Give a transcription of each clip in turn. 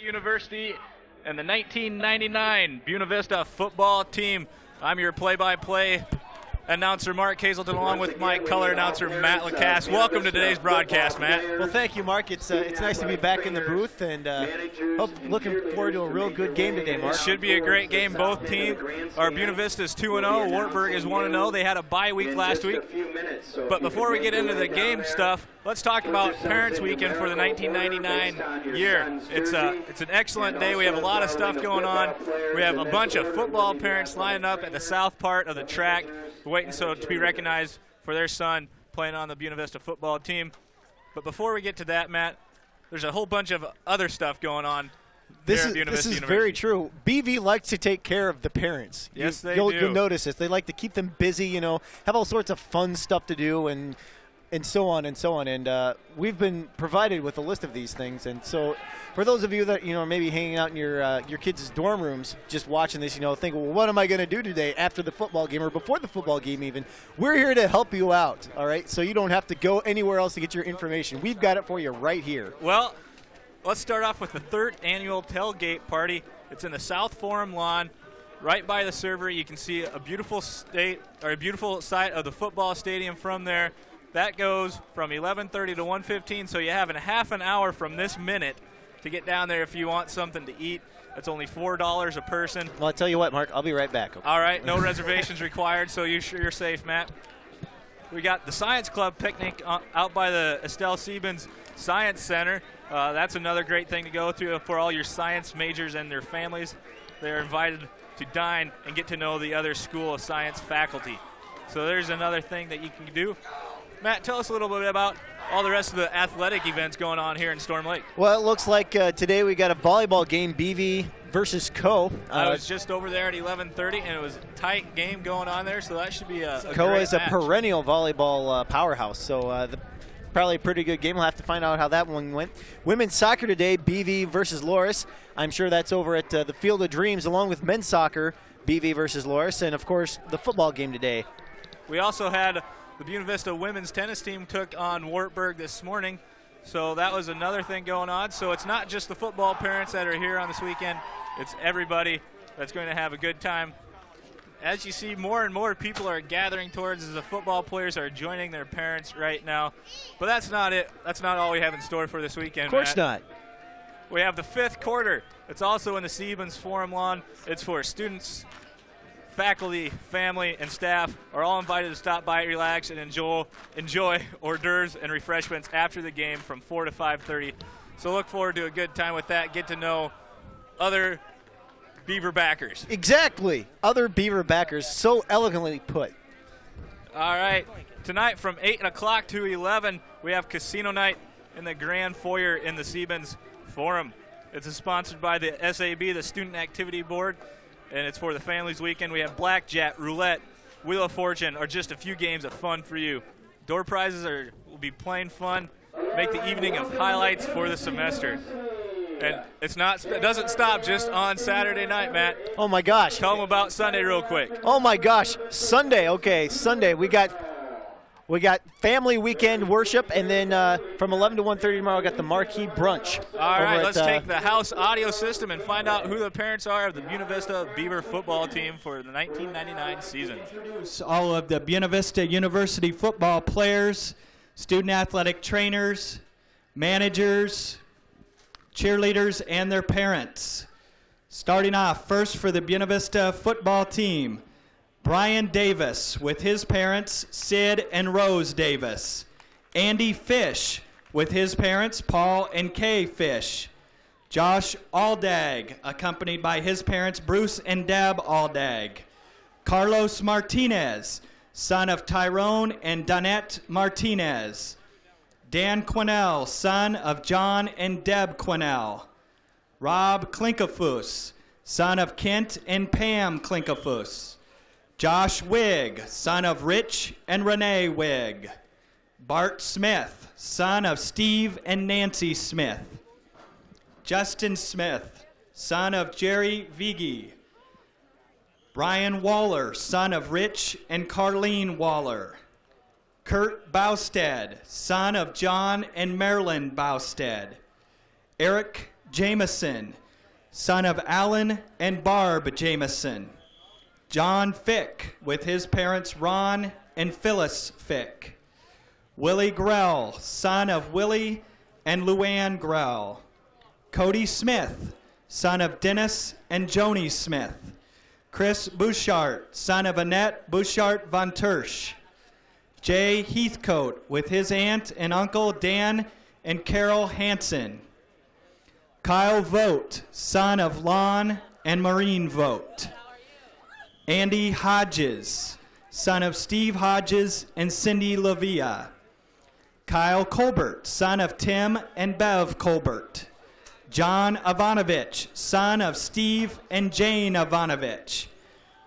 University and the 1999 Buena Vista football team. I'm your play-by-play announcer, Mark Hazelton, along with my color announcer, Matt Lacasse. Welcome to today's broadcast, Matt. Well, thank you, Mark. It's nice to be back in the booth, and looking forward to a real good game today, Mark. Should be a great game. Both teams, Buena Vista is 2-0, Wartburg is 1-0. They had a bye week last week. But before we get into the game stuff, let's talk about Parents Weekend for the 1999 year. It's an excellent day. We have a lot of stuff going on. We have a bunch of football parents lining up at the south part of the track, waiting to be recognized for their son playing on the Buena Vista football team. But before we get to that, Matt, there's a whole bunch of other stuff going on. This is very true. BV likes to take care of the parents. Yes, they do. You'll notice this. They like to keep them busy, have all sorts of fun stuff to do and so on and so on. And we've been provided with a list of these things. And so for those of you that, maybe hanging out in your kids' dorm rooms just watching this, think, well, what am I going to do today after the football game or before the football game even? We're here to help you out, all right? So you don't have to go anywhere else to get your information. We've got it for you right here. Well, let's start off with the third annual tailgate party. It's in the South Forum lawn, right by the server. You can see a beautiful site of the football stadium from there. That goes from 11:30 to 1:15, so you have a half an hour from this minute to get down there if you want something to eat. It's only $4 a person. Well, I'll tell you what, Mark, I'll be right back. Okay? All right, no reservations required, so you're safe, Matt. We got the Science Club picnic out by the Estelle Siebens Science Center. That's another great thing to go to for all your science majors and their families. They're invited to dine and get to know the other School of Science faculty. So there's another thing that you can do. Matt, tell us a little bit about all the rest of the athletic events going on here in Storm Lake. Well, it looks like today we got a volleyball game, BV versus Co. I was just over there at 11:30, and it was a tight game going on there, so that should be a Co great is match. A perennial volleyball powerhouse, so probably a pretty good game. We'll have to find out how that one went. Women's soccer today, BV versus Loris. I'm sure that's over at the Field of Dreams, along with men's soccer, BV versus Loris, and, of course, the football game today. We also had the Buena Vista women's tennis team took on Wartburg this morning, so that was another thing going on. So it's not just the football parents that are here on this weekend. It's everybody that's going to have a good time. As you see, more and more people are gathering towards as the football players are joining their parents right now. But that's not it. That's not all we have in store for this weekend, Of course Matt. not. We have the fifth quarter. It's also in the Siebens Forum lawn. It's for students, faculty, family, and staff are all invited to stop by, relax, and enjoy hors d'oeuvres and refreshments after the game from 4 to 5:30. So look forward to a good time with that. Get to know other Beaver backers. Exactly. Other Beaver backers. So elegantly put. All right. Tonight from 8 o'clock to 11, we have casino night in the grand foyer in the Siebens Forum. It's sponsored by the SAB, the Student Activity Board, and it's for the families weekend. We have blackjack, roulette, Wheel of Fortune, or just a few games of fun for you. Door prizes will be plain fun. Make the evening of highlights for the semester. And it doesn't stop just on Saturday night, Matt. Oh, my gosh. Tell them about Sunday real quick. Oh, my gosh. Sunday. Okay, Sunday. We got family weekend worship, and then from 11 to 1:30 tomorrow, we got the marquee brunch. All right, let's take the house audio system and find out who the parents are of the Buena Vista Beaver football team for the 1999 season. Introduce all of the Buena Vista University football players, student athletic trainers, managers, cheerleaders, and their parents. Starting off first for the Buena Vista football team, Brian Davis with his parents, Sid and Rose Davis. Andy Fish with his parents, Paul and Kay Fish. Josh Aldag, accompanied by his parents, Bruce and Deb Aldag. Carlos Martinez, son of Tyrone and Donette Martinez. Dan Quinnell, son of John and Deb Quinnell. Rob Klinkafus, son of Kent and Pam Klinkafus. Josh Wigg, son of Rich and Renee Wigg. Bart Smith, son of Steve and Nancy Smith. Justin Smith, son of Jerry Viggy. Brian Waller, son of Rich and Carlene Waller. Kurt Bausted, son of John and Marilyn Bausted. Eric Jameson, son of Alan and Barb Jameson. John Fick, with his parents Ron and Phyllis Fick. Willie Grell, son of Willie and Luann Grell. Cody Smith, son of Dennis and Joni Smith. Chris Bouchard, son of Annette Bouchard von Tersch. Jay Heathcote, with his aunt and uncle Dan and Carol Hansen. Kyle Vogt, son of Lon and Maureen Vogt. Andy Hodges, son of Steve Hodges and Cindy Lavia. Kyle Colbert, son of Tim and Bev Colbert. John Ivanovich, son of Steve and Jane Ivanovich.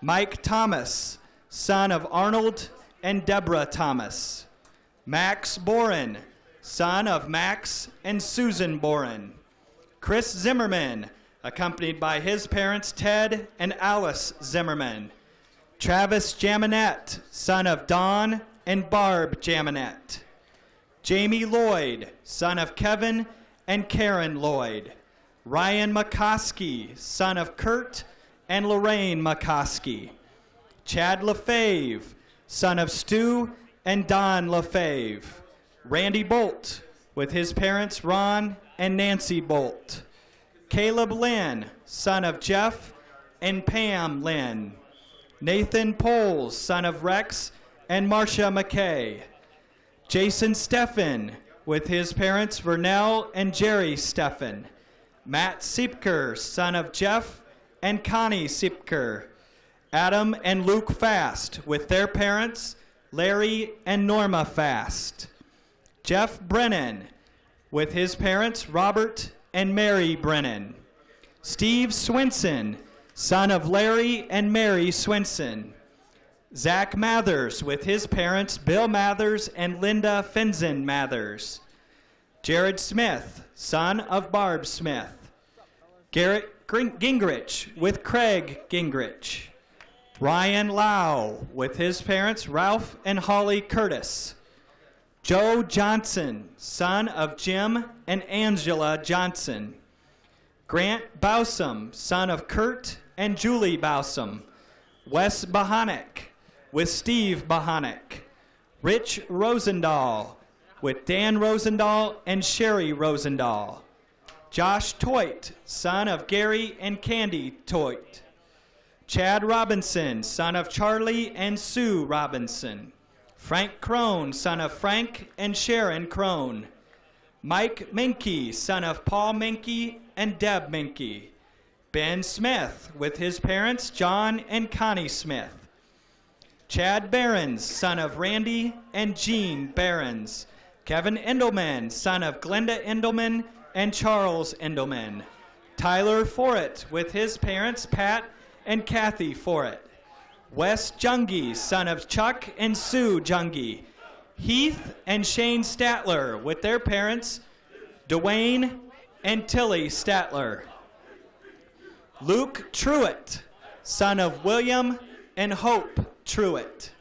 Mike Thomas, son of Arnold and Deborah Thomas. Max Boren, son of Max and Susan Boren. Chris Zimmerman, accompanied by his parents Ted and Alice Zimmerman. Travis Jaminet, son of Don and Barb Jaminet. Jamie Lloyd, son of Kevin and Karen Lloyd. Ryan McCoskey, son of Kurt and Lorraine McCoskey. Chad LaFave, son of Stu and Don LaFave. Randy Bolt, with his parents Ron and Nancy Bolt. Caleb Lynn, son of Jeff and Pam Lynn. Nathan Poles, son of Rex and Marcia McKay. Jason Steffen, with his parents Vernell and Jerry Steffen. Matt Siepker, son of Jeff and Connie Siepker. Adam and Luke Fast, with their parents Larry and Norma Fast. Jeff Brennan, with his parents Robert and Mary Brennan. Steve Swinson, son of Larry and Mary Swinson. Zach Mathers, with his parents Bill Mathers and Linda Finzen Mathers. Jared Smith, son of Barb Smith. Garrett Gingrich, with Craig Gingrich. Ryan Lau, with his parents Ralph and Holly Curtis. Joe Johnson, son of Jim and Angela Johnson. Grant Bowsam, son of Kurt and Julie Bowsam. Wes Bahanek, with Steve Bahanek. Rich Rosendahl, with Dan Rosendahl and Sherry Rosendahl. Josh Toit, son of Gary and Candy Toit. Chad Robinson, son of Charlie and Sue Robinson. Frank Crone, son of Frank and Sharon Crone. Mike Minke, son of Paul Minke and Deb Minke. Ben Smith, with his parents John and Connie Smith. Chad Behrens, son of Randy and Jean Behrens. Kevin Endelman, son of Glenda Endelman and Charles Endelman. Tyler Forett, with his parents Pat and Kathy Forett. Wes Jungi, son of Chuck and Sue Jungi. Heath and Shane Statler, with their parents Dwayne and Tilly Statler. Luke Truitt, son of William and Hope Truitt.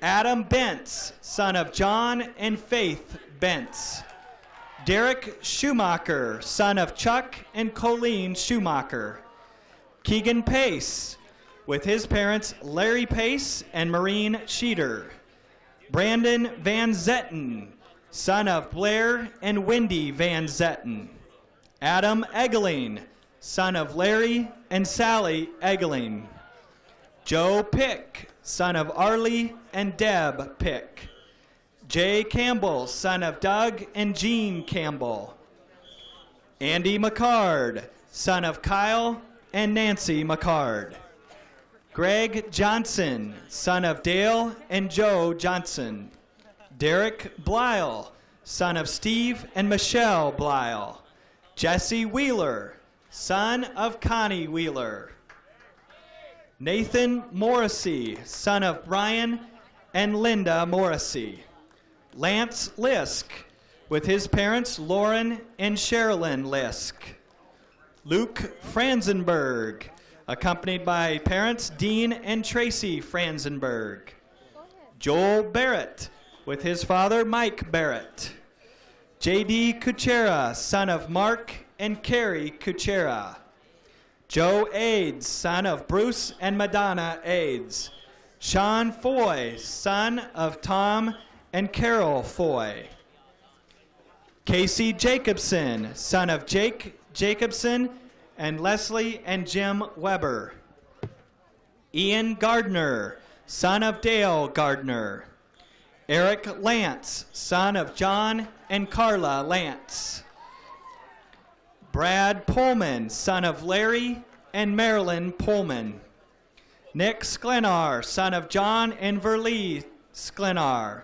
Adam Bentz, son of John and Faith Bentz. Derek Schumacher, son of Chuck and Colleen Schumacher. Keegan Pace, with his parents Larry Pace and Maureen Sheeter. Brandon Van Zetten, son of Blair and Wendy Van Zetten. Adam Eggeling, son of Larry and Sally Eggeling. Joe Pick, son of Arlie and Deb Pick. Jay Campbell, son of Doug and Jean Campbell. Andy McCard, son of Kyle and Nancy McCard. Greg Johnson, son of Dale and Joe Johnson. Derek Blyle, son of Steve and Michelle Blyle. Jesse Wheeler, son of Connie Wheeler. Nathan Morrissey, son of Brian and Linda Morrissey. Lance Lisk, with his parents Lauren and Sherilyn Lisk. Luke Franzenberg, accompanied by parents Dean and Tracy Franzenberg. Joel Barrett, with his father Mike Barrett. J.D. Kuchera, son of Mark and Carrie Kuchera. Joe Aids, son of Bruce and Madonna Aids. Sean Foy, son of Tom and Carol Foy. Casey Jacobson, son of Jake Jacobson and Leslie and Jim Weber. Ian Gardner, son of Dale Gardner. Eric Lance, son of John and Carla Lance. Brad Pullman, son of Larry and Marilyn Pullman. Nick Sklenar, son of John and Verlee Sklenar.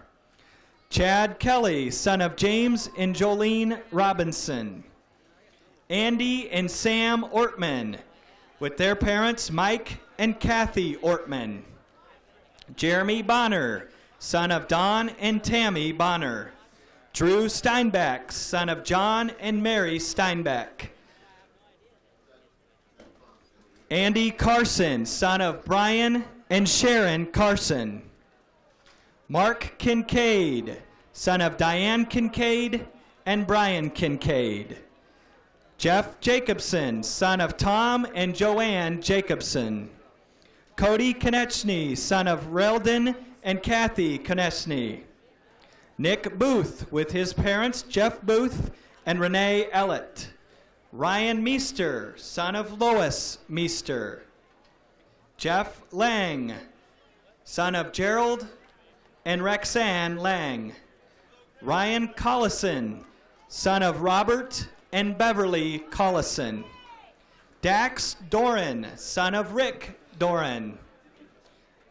Chad Kelly, son of James and Jolene Robinson. Andy and Sam Ortman, with their parents Mike and Kathy Ortman. Jeremy Bonner, son of Don and Tammy Bonner. Drew Steinbeck, son of John and Mary Steinbeck. Andy Carson, son of Brian and Sharon Carson. Mark Kincaid, son of Diane Kincaid and Brian Kincaid. Jeff Jacobson, son of Tom and Joanne Jacobson. Cody Konechny, son of Reldon and Kathy Konechny. Nick Booth, with his parents Jeff Booth and Renee Ellett. Ryan Meester, son of Lois Meester. Jeff Lang, son of Gerald and Rexanne Lang. Ryan Collison, son of Robert and Beverly Collison. Dax Doran, son of Rick Doran.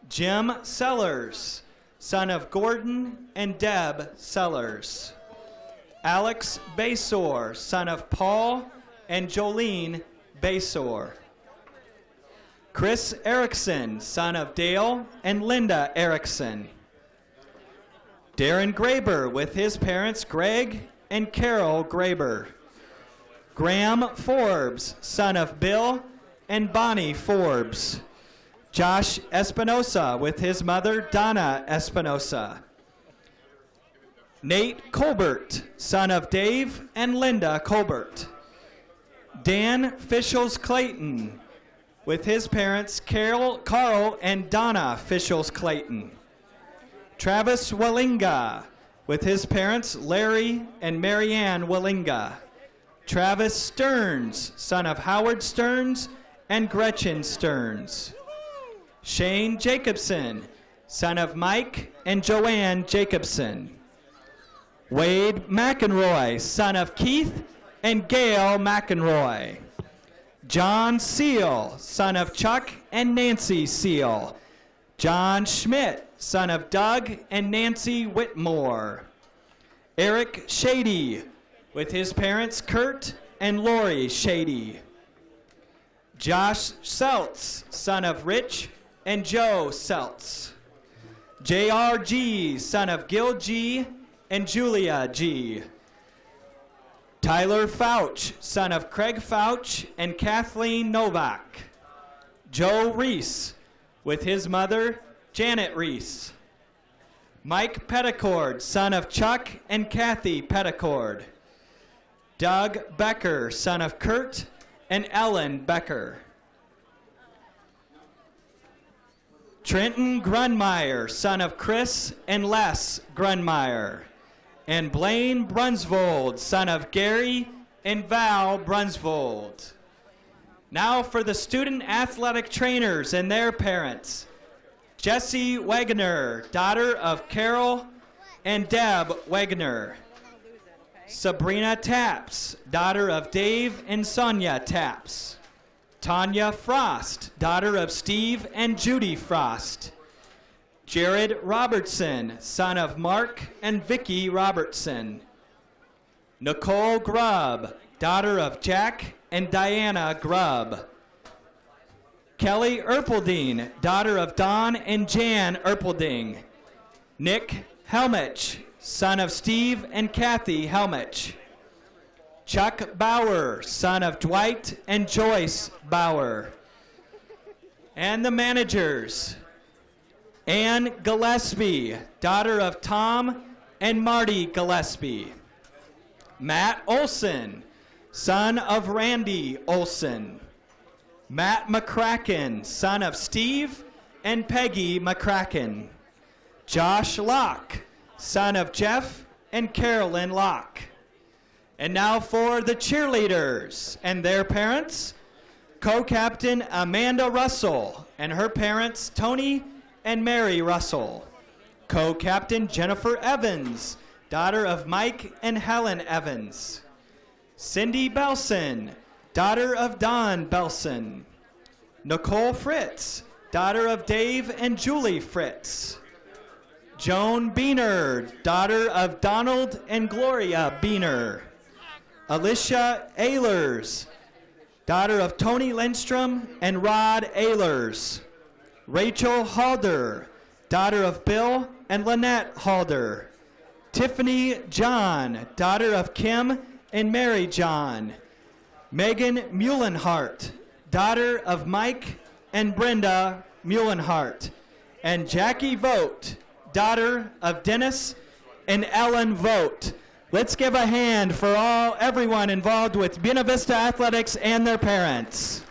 Jim Sellers, son of Gordon and Deb Sellers. Alex Basor, son of Paul and Jolene Basor. Chris Erickson, son of Dale and Linda Erickson. Darren Graber, with his parents Greg and Carol Graber. Graham Forbes, son of Bill and Bonnie Forbes. Josh Espinosa, with his mother Donna Espinosa. Nate Colbert, son of Dave and Linda Colbert. Dan Fischels Clayton, with his parents Carl and Donna Fischels Clayton. Travis Wallinga, with his parents Larry and Marianne Wallinga. Travis Stearns, son of Howard Stearns and Gretchen Stearns. Shane Jacobson, son of Mike and Joanne Jacobson. Wade McEnroy, son of Keith and Gail McEnroy. John Seal, son of Chuck and Nancy Seal. John Schmidt, son of Doug and Nancy Whitmore. Eric Shady, with his parents Kurt and Lori Shady. Josh Seltz, son of Rich and Joe Seltz. J.R. G., son of Gil G. and Julia G. Tyler Fouch, son of Craig Fouch and Kathleen Novak. Joe Reese, with his mother Janet Reese. Mike Petticord, son of Chuck and Kathy Petticord. Doug Becker, son of Kurt and Ellen Becker. Trenton Grunmeyer, son of Chris and Les Grunmeyer. And Blaine Brunsvold, son of Gary and Val Brunsvold. Now for the student athletic trainers and their parents. Jessie Wagner, daughter of Carol and Deb Wagner. Sabrina Taps, daughter of Dave and Sonia Taps. Tanya Frost, daughter of Steve and Judy Frost. Jared Robertson, son of Mark and Vicky Robertson. Nicole Grubb, daughter of Jack and Diana Grubb. Kelly Erpelding, daughter of Don and Jan Erpelding. Nick Helmich, son of Steve and Kathy Helmich. Chuck Bauer, son of Dwight and Joyce Bauer. And the managers. Ann Gillespie, daughter of Tom and Marty Gillespie. Matt Olson, son of Randy Olson. Matt McCracken, son of Steve and Peggy McCracken. Josh Locke, son of Jeff and Carolyn Locke. And now for the cheerleaders and their parents, co-captain Amanda Russell and her parents Tony and Mary Russell. Co-captain Jennifer Evans, daughter of Mike and Helen Evans. Cindy Belson, daughter of Don Belson. Nicole Fritz, daughter of Dave and Julie Fritz. Joan Beener, daughter of Donald and Gloria Beener. Alicia Ehlers, daughter of Tony Lindstrom and Rod Ehlers. Rachel Halder, daughter of Bill and Lynette Halder. Tiffany John, daughter of Kim and Mary John. Megan Muhlenhart, daughter of Mike and Brenda Muhlenhart. And Jackie Vogt, daughter of Dennis and Ellen Vogt. Let's give a hand for everyone involved with Buena Vista Athletics and their parents.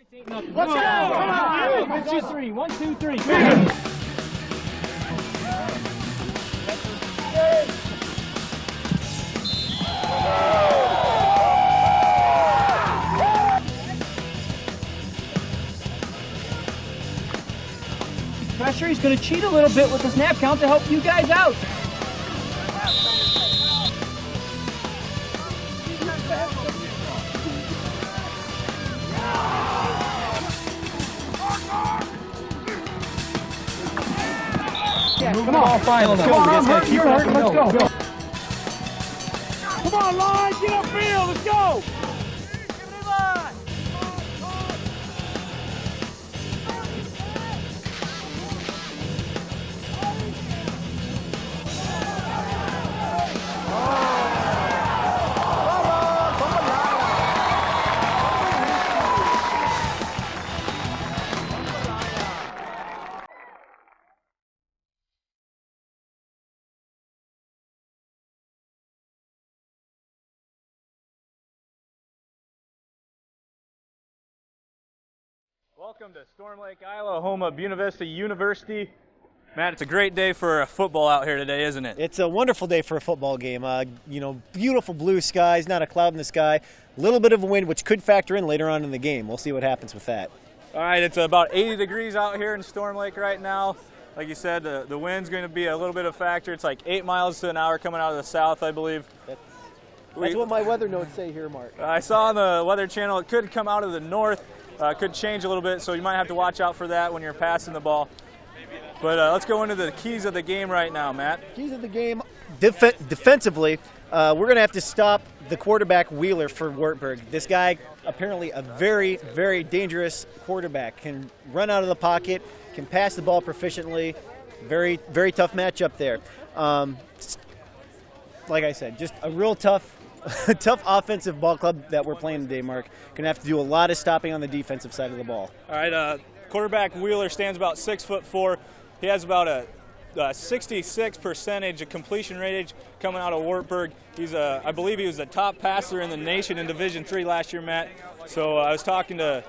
Let's go! Come on! 1, 2, 3. 1, 2, 3. Pressure. He's going to cheat a little bit with the snap count to help you guys out. Come on, fine. Let's go. Let's go. Come on, line. Get upfield. Let's go. Welcome to Storm Lake, Iowa, home of Buena Vista University. Matt, it's a great day for football out here today, isn't it? It's a wonderful day for a football game. Beautiful blue skies, not a cloud in the sky. A little bit of a wind, which could factor in later on in the game. We'll see what happens with that. All right, it's about 80 degrees out here in Storm Lake right now. Like you said, the wind's going to be a little bit of a factor. It's like 8 miles to an hour coming out of the south, I believe. That's what my weather notes say here, Mark. I saw on the Weather Channel it could come out of the north, could change a little bit, so you might have to watch out for that when you're passing the ball. But let's go into the keys of the game right now, Matt. Keys of the game, defensively, we're going to have to stop the quarterback Wheeler for Wartburg. This guy, apparently a very, very dangerous quarterback, can run out of the pocket, can pass the ball proficiently. Very, very tough matchup there. Like I said, just a real tough offensive ball club that we're playing today, Mark. Going to have to do a lot of stopping on the defensive side of the ball. All right, quarterback Wheeler stands about 6'4". He has about a 66% of completion rate coming out of Wartburg. I believe he was the top passer in the nation in Division III last year, Matt. So I was talking to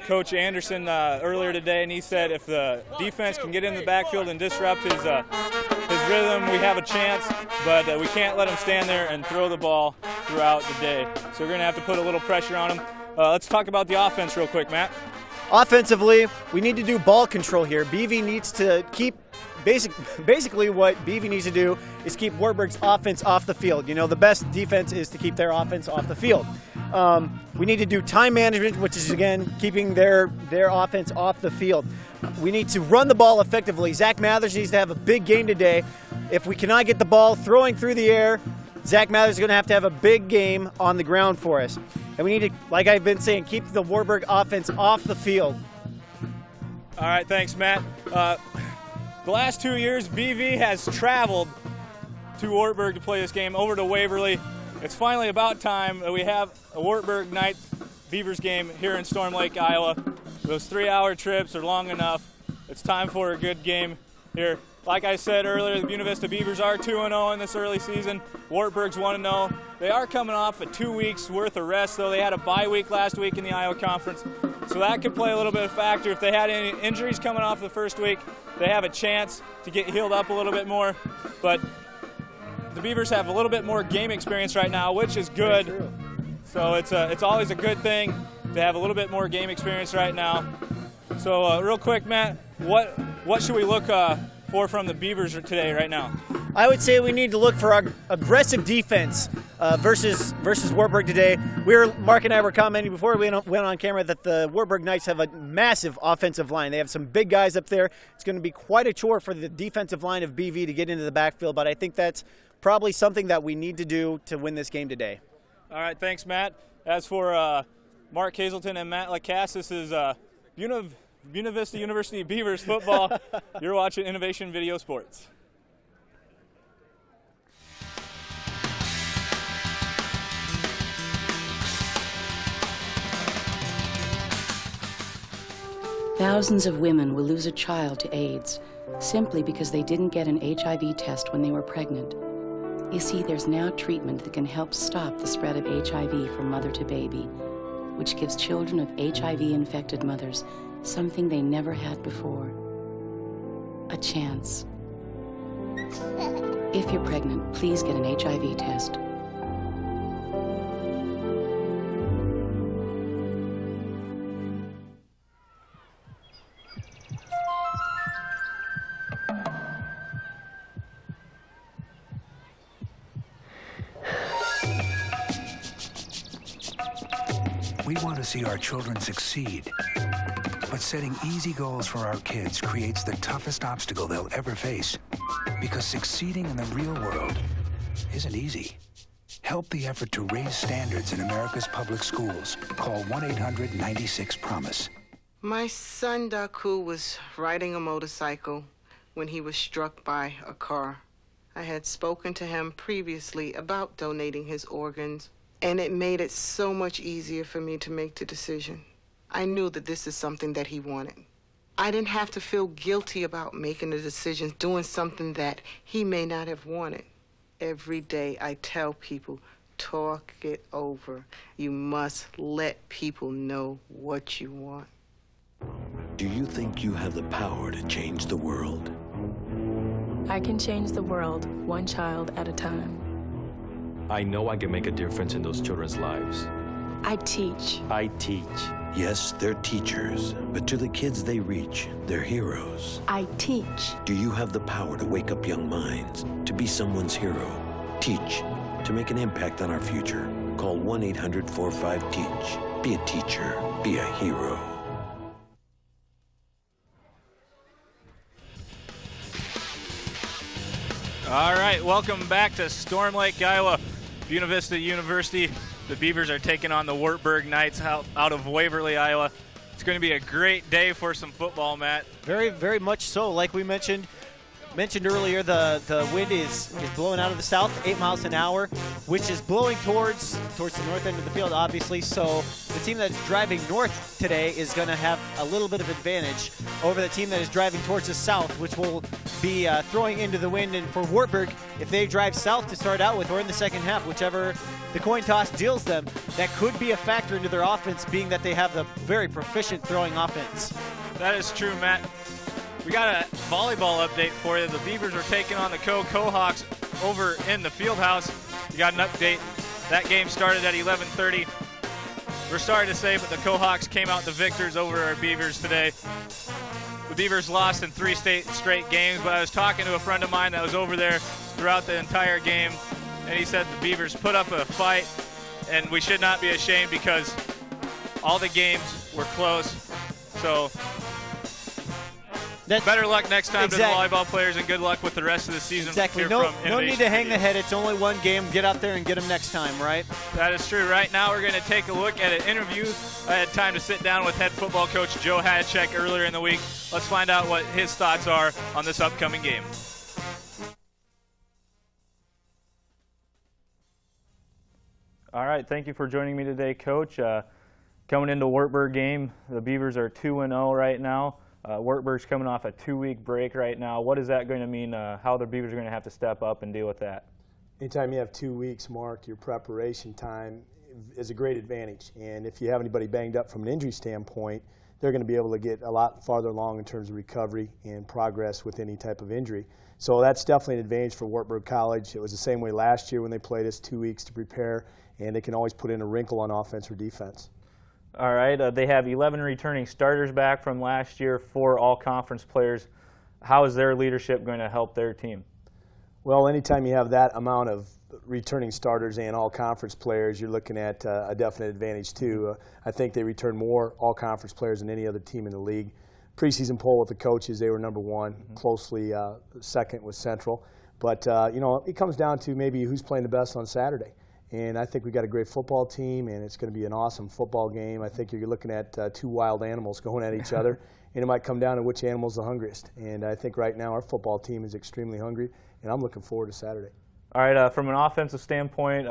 Coach Anderson earlier today, and he said if the defense can get in the backfield and disrupt his rhythm, we have a chance, but we can't let him stand there and throw the ball throughout the day. So we're going to have to put a little pressure on him. Let's talk about the offense real quick, Matt. Offensively, we need to do ball control here. BV needs to keep basically what BV needs to do is keep Wartburg's offense off the field. You know, the best defense is to keep their offense off the field. We need to do time management, which is, again, keeping their offense off the field. We need to run the ball effectively. Zach Mathers needs to have a big game today. If we cannot get the ball throwing through the air, Zach Mathers is going to have a big game on the ground for us. And we need to, like I've been saying, keep the Wartburg offense off the field. All right, thanks, Matt. The last 2 years, BV has traveled to Wartburg to play this game over to Waverly. It's finally about time that we have a Wartburg Knights Beavers game here in Storm Lake, Iowa. Those 3-hour trips are long enough. It's time for a good game here. Like I said earlier, the Buena Vista Beavers are 2-0 in this early season. Wartburg's 1-0. They are coming off a 2 weeks worth of rest, though. They had a bye week last week in the Iowa Conference, so that could play a little bit of factor. If they had any injuries coming off the first week, they have a chance to get healed up a little bit more. But the Beavers have a little bit more game experience right now, which is good. So it's always a good thing to have a little bit more game experience right now. So real quick, Matt, what should we look for from the Beavers today, right now? I would say we need to look for our aggressive defense versus Wartburg today. Mark and I were commenting before we went on camera that the Wartburg Knights have a massive offensive line. They have some big guys up there. It's going to be quite a chore for the defensive line of BV to get into the backfield, but I think that's probably something that we need to do to win this game today. All right, thanks, Matt. As for Mark Hazelton and Matt Lacasse, this is Buena Vista University Beavers football. You're watching Innovation Video Sports. Thousands of women will lose a child to AIDS simply because they didn't get an HIV test when they were pregnant. You see, there's now treatment that can help stop the spread of HIV from mother to baby, which gives children of HIV-infected mothers something they never had before: a chance. If you're pregnant, please get an HIV test. We want to see our children succeed. But setting easy goals for our kids creates the toughest obstacle they'll ever face. Because succeeding in the real world isn't easy. Help the effort to raise standards in America's public schools. Call 1-800-96-PROMISE. My son Daku was riding a motorcycle when he was struck by a car. I had spoken to him previously about donating his organs, and it made it so much easier for me to make the decision. I knew that this is something that he wanted. I didn't have to feel guilty about making the decision, doing something that he may not have wanted. Every day I tell people, talk it over. You must let people know what you want. Do you think you have the power to change the world? I can change the world one child at a time. I know I can make a difference in those children's lives. I teach. I teach. Yes, they're teachers, but to the kids they reach, they're heroes. I teach. Do you have the power to wake up young minds, to be someone's hero? Teach, to make an impact on our future. Call 1-800-45-TEACH. Be a teacher. Be a hero. All right, welcome back to Storm Lake, Iowa. Buena Vista University. The Beavers are taking on the Wartburg Knights out of Waverly, Iowa. It's going to be a great day for some football, Matt. Very, very much so. Like we mentioned earlier, the wind is blowing out of the south, 8 miles an hour, which is blowing towards the north end of the field, obviously. So the team that's driving north today is going to have a little bit of advantage over the team that is driving towards the south, which will be throwing into the wind. And for Wartburg, if they drive south to start out with or in the second half, whichever the coin toss deals them, that could be a factor into their offense, being that they have the very proficient throwing offense. That is true, Matt. We got a volleyball update for you. The Beavers are taking on the Cohawks over in the Fieldhouse. You got an update. That game started at 11:30. We're sorry to say, but the Cohawks came out the victors over our Beavers today. The Beavers lost in 3 straight games, but I was talking to a friend of mine that was over there throughout the entire game, and he said the Beavers put up a fight, and we should not be ashamed because all the games were close. So better luck next time to the volleyball players, and good luck with the rest of the season. Exactly. No need to hang the head. It's only one game. Get out there and get them next time, right? That is true. Right now we're going to take a look at an interview. I had time to sit down with head football coach Joe Hadchek earlier in the week. Let's find out what his thoughts are on this upcoming game. All right, thank you for joining me today, Coach. Coming into Wartburg game, the Beavers are 2-0 right now. Wartburg's coming off a 2-week break right now. What is that going to mean? How the Beavers are going to have to step up and deal with that? Anytime you have 2 weeks, Mark, your preparation time is a great advantage. And if you have anybody banged up from an injury standpoint, they're going to be able to get a lot farther along in terms of recovery and progress with any type of injury. So that's definitely an advantage for Wartburg College. It was the same way last year when they played us, 2 weeks to prepare, and they can always put in a wrinkle on offense or defense. All right, they have 11 returning starters back from last year, 4 all-conference players. How is their leadership going to help their team? Well, anytime you have that amount of returning starters and all-conference players, you're looking at a definite advantage too. I think they return more all-conference players than any other team in the league. Preseason poll with the coaches, they were number 1, closely second with Central. But, you know, it comes down to maybe who's playing the best on Saturday. And I think we got a great football team, and it's going to be an awesome football game. I think you're looking at 2 wild animals going at each other, and it might come down to which animal's the hungriest. And I think right now our football team is extremely hungry, and I'm looking forward to Saturday. All right, from an offensive standpoint,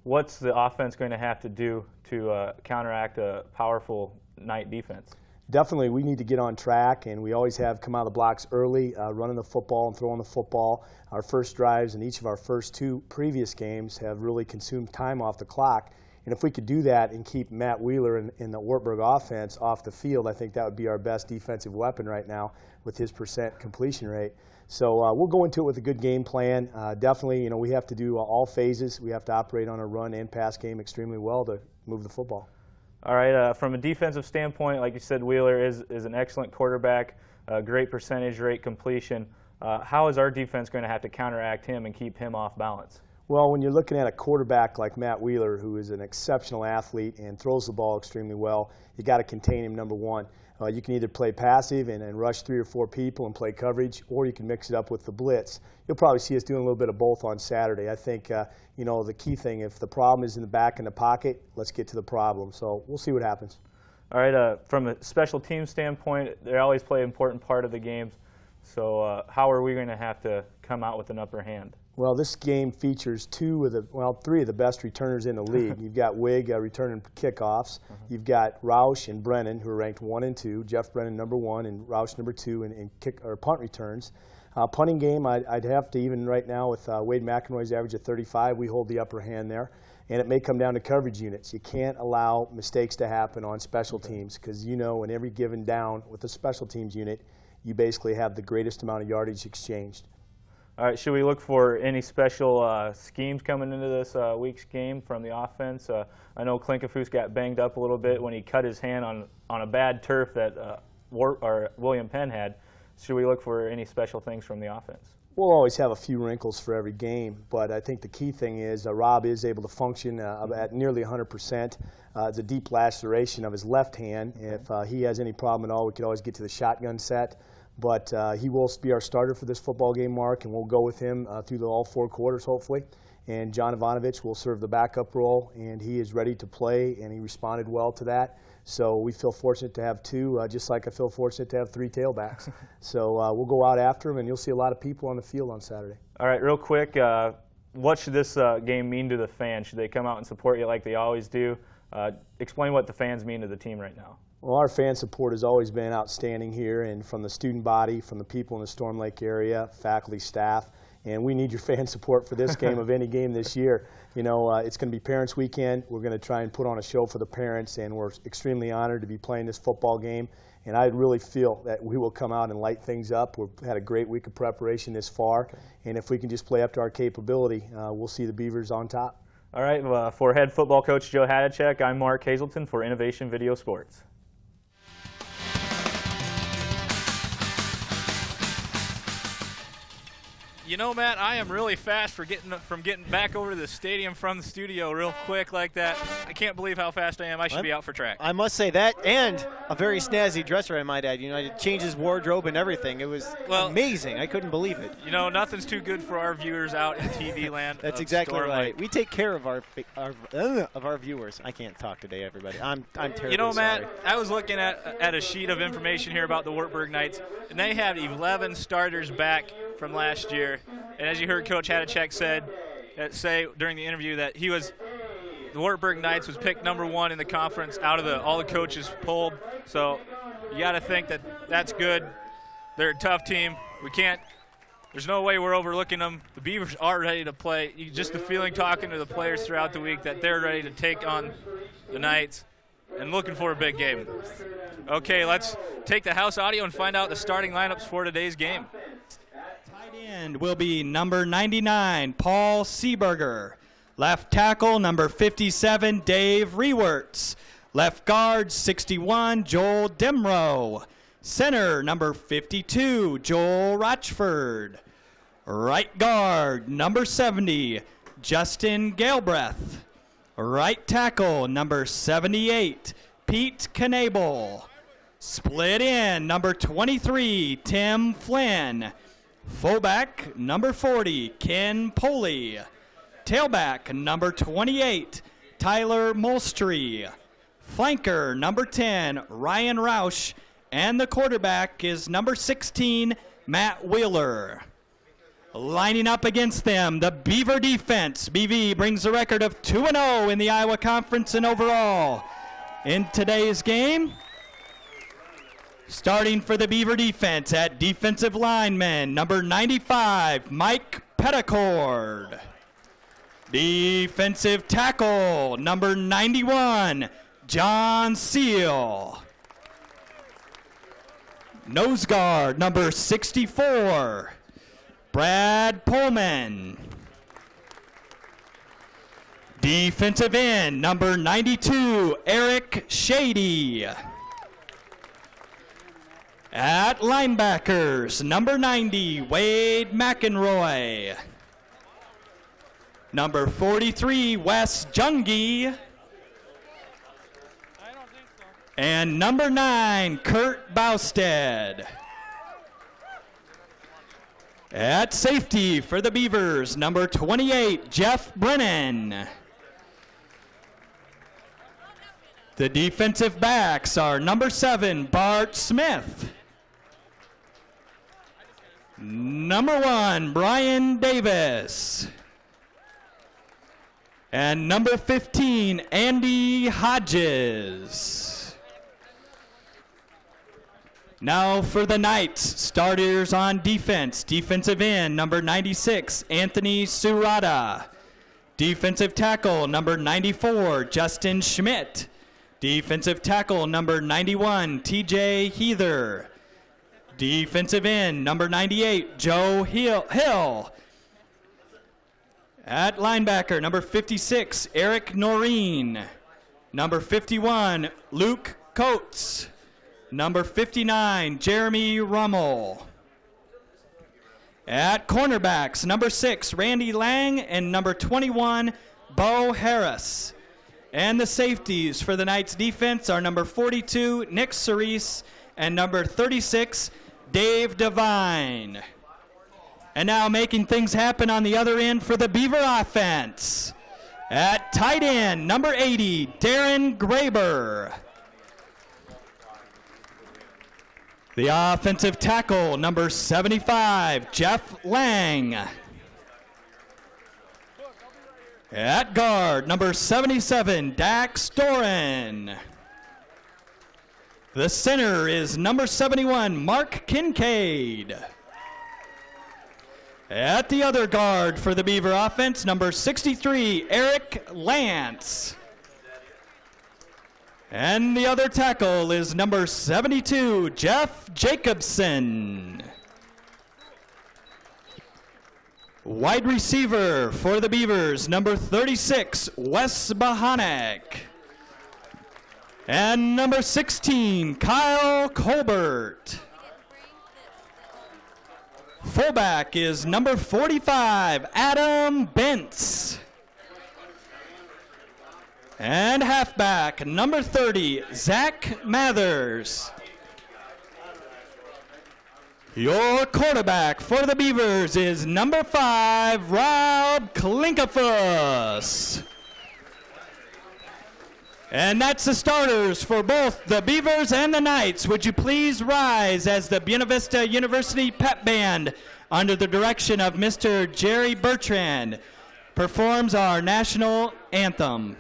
what's the offense going to have to do to counteract a powerful Knight defense? Definitely, we need to get on track, and we always have come out of the blocks early, running the football and throwing the football. Our first drives in each of our first 2 previous games have really consumed time off the clock. And if we could do that and keep Matt Wheeler in the Wartburg offense off the field, I think that would be our best defensive weapon right now with his % completion rate. So we'll go into it with a good game plan. Definitely, you know, we have to do all phases. We have to operate on a run and pass game extremely well to move the football. All right, from a defensive standpoint, like you said, Wheeler is an excellent quarterback, great percentage rate completion. How is our defense going to have to counteract him and keep him off balance? Well, when you're looking at a quarterback like Matt Wheeler, who is an exceptional athlete and throws the ball extremely well, you got to contain him, number 1. You can either play passive and rush 3 or 4 people and play coverage, or you can mix it up with the blitz. You'll probably see us doing a little bit of both on Saturday. I think, you know, the key thing, if the problem is in the back in the pocket, let's get to the problem. So we'll see what happens. All right, from a special team standpoint, they always play an important part of the games. So how are we going to have to come out with an upper hand? Well, this game features 3 of the best returners in the league. You've got Wig returning kickoffs. You've got Roush and Brennan, who are ranked 1 and 2. Jeff Brennan number 1 and Roush number 2 in punt returns. Punting game, I'd have to, even right now with Wade McElroy's average of 35, we hold the upper hand there. And it may come down to coverage units. You can't allow mistakes to happen on special teams, because you know in every given down with a special teams unit, you basically have the greatest amount of yardage exchanged. All right, should we look for any special schemes coming into this week's game from the offense? I know Klinkafus got banged up a little bit when he cut his hand on a bad turf that William Penn had. Should we look for any special things from the offense? We'll always have a few wrinkles for every game, but I think the key thing is Rob is able to function at nearly 100%. It's a deep laceration of his left hand. If he has any problem at all, we could always get to the shotgun set. But he will be our starter for this football game, Mark, and we'll go with him through all 4 quarters, hopefully. And John Ivanovich will serve the backup role, and he is ready to play, and he responded well to that. So we feel fortunate to have 2, just like I feel fortunate to have 3 tailbacks. So we'll go out after him, and you'll see a lot of people on the field on Saturday. All right, real quick, what should this game mean to the fans? Should they come out and support you like they always do? Explain what the fans mean to the team right now. Well, our fan support has always been outstanding here, and from the student body, from the people in the Storm Lake area, faculty, staff, and we need your fan support for this game of any game this year. You know, it's going to be Parents Weekend. We're going to try and put on a show for the parents, and we're extremely honored to be playing this football game. And I really feel that we will come out and light things up. We've had a great week of preparation this far, and if we can just play up to our capability, we'll see the Beavers on top. All right, for head football coach Joe Hadachek, I'm Mark Hazelton for Innovation Video Sports. You know, Matt, I am really fast from getting back over to the stadium from the studio real quick like that. I can't believe how fast I am. I should be out for track. I must say that, and a very snazzy dresser, I might add. You know, I changed his wardrobe and everything. It was amazing. I couldn't believe it. You know, nothing's too good for our viewers out in TV land. That's exactly right. We take care of our viewers. I can't talk today, everybody. I'm terribly You know, Matt, sorry. I was looking at a sheet of information here about the Wartburg Knights, and they have 11 starters back from last year. And as you heard Coach Hadachek say during the interview that the Wartburg Knights was picked #1 in the conference out of all the coaches polled. So you got to think that's good. They're a tough team. There's no way we're overlooking them. The Beavers are ready to play. Just the feeling talking to the players throughout the week that they're ready to take on the Knights and looking for a big game. Okay, let's take the house audio and find out the starting lineups for today's game. End will be number 99, Paul Seeberger. Left tackle, number 57, Dave Rewerts. Left guard, 61, Joel Demrow. Center, number 52, Joel Rochford. Right guard, number 70, Justin Galbraith. Right tackle, number 78, Pete Knable. Split in, number 23, Tim Flynn. Fullback, number 40, Ken Poley. Tailback, number 28, Tyler Molstry. Flanker, number 10, Ryan Roush. And the quarterback is number 16, Matt Wheeler. Lining up against them, the Beaver defense. BV brings a record of 2-0 in the Iowa Conference and overall. In today's game, starting for the Beaver defense at defensive lineman, number 95, Mike Petticord. Defensive tackle, number 91, John Seal. Nose guard, number 64, Brad Pullman. Defensive end, number 92, Eric Shady. At linebackers, number 90, Wade McEnroy. Number 43, Wes Jungi. And number 9, Kurt Bousted. At safety for the Beavers, number 28, Jeff Brennan. The defensive backs are number 7, Bart Smith. Number 1, Brian Davis. And number 15, Andy Hodges. Now for the Knights, starters on defense. Defensive end, number 96, Anthony Surata. Defensive tackle, number 94, Justin Schmidt. Defensive tackle, number 91, TJ Heather. Defensive end, number 98, Joe Hill. At linebacker, number 56, Eric Noreen. Number 51, Luke Coates. Number 59, Jeremy Rummel. At cornerbacks, number 6, Randy Lang, and number 21, Bo Harris. And the safeties for the Knights defense are number 42, Nick Cerise, and number 36, Dave Devine. And now making things happen on the other end for the Beaver offense. At tight end, number 80, Darren Graber. The offensive tackle, number 75, Jeff Lang. At guard, number 77, Dax Doran. The center is number 71, Mark Kincaid. At the other guard for the Beaver offense, number 63, Eric Lance. And the other tackle is number 72, Jeff Jacobson. Wide receiver for the Beavers, number 36, Wes Bahanek. And number 16, Kyle Colbert. Fullback is number 45, Adam Bentz. And halfback, number 30, Zach Mathers. Your quarterback for the Beavers is number 5, Rob Klinkafus. And that's the starters for both the Beavers and the Knights. Would you please rise as the Buena Vista University Pep Band, under the direction of Mr. Jerry Bertrand, performs our national anthem.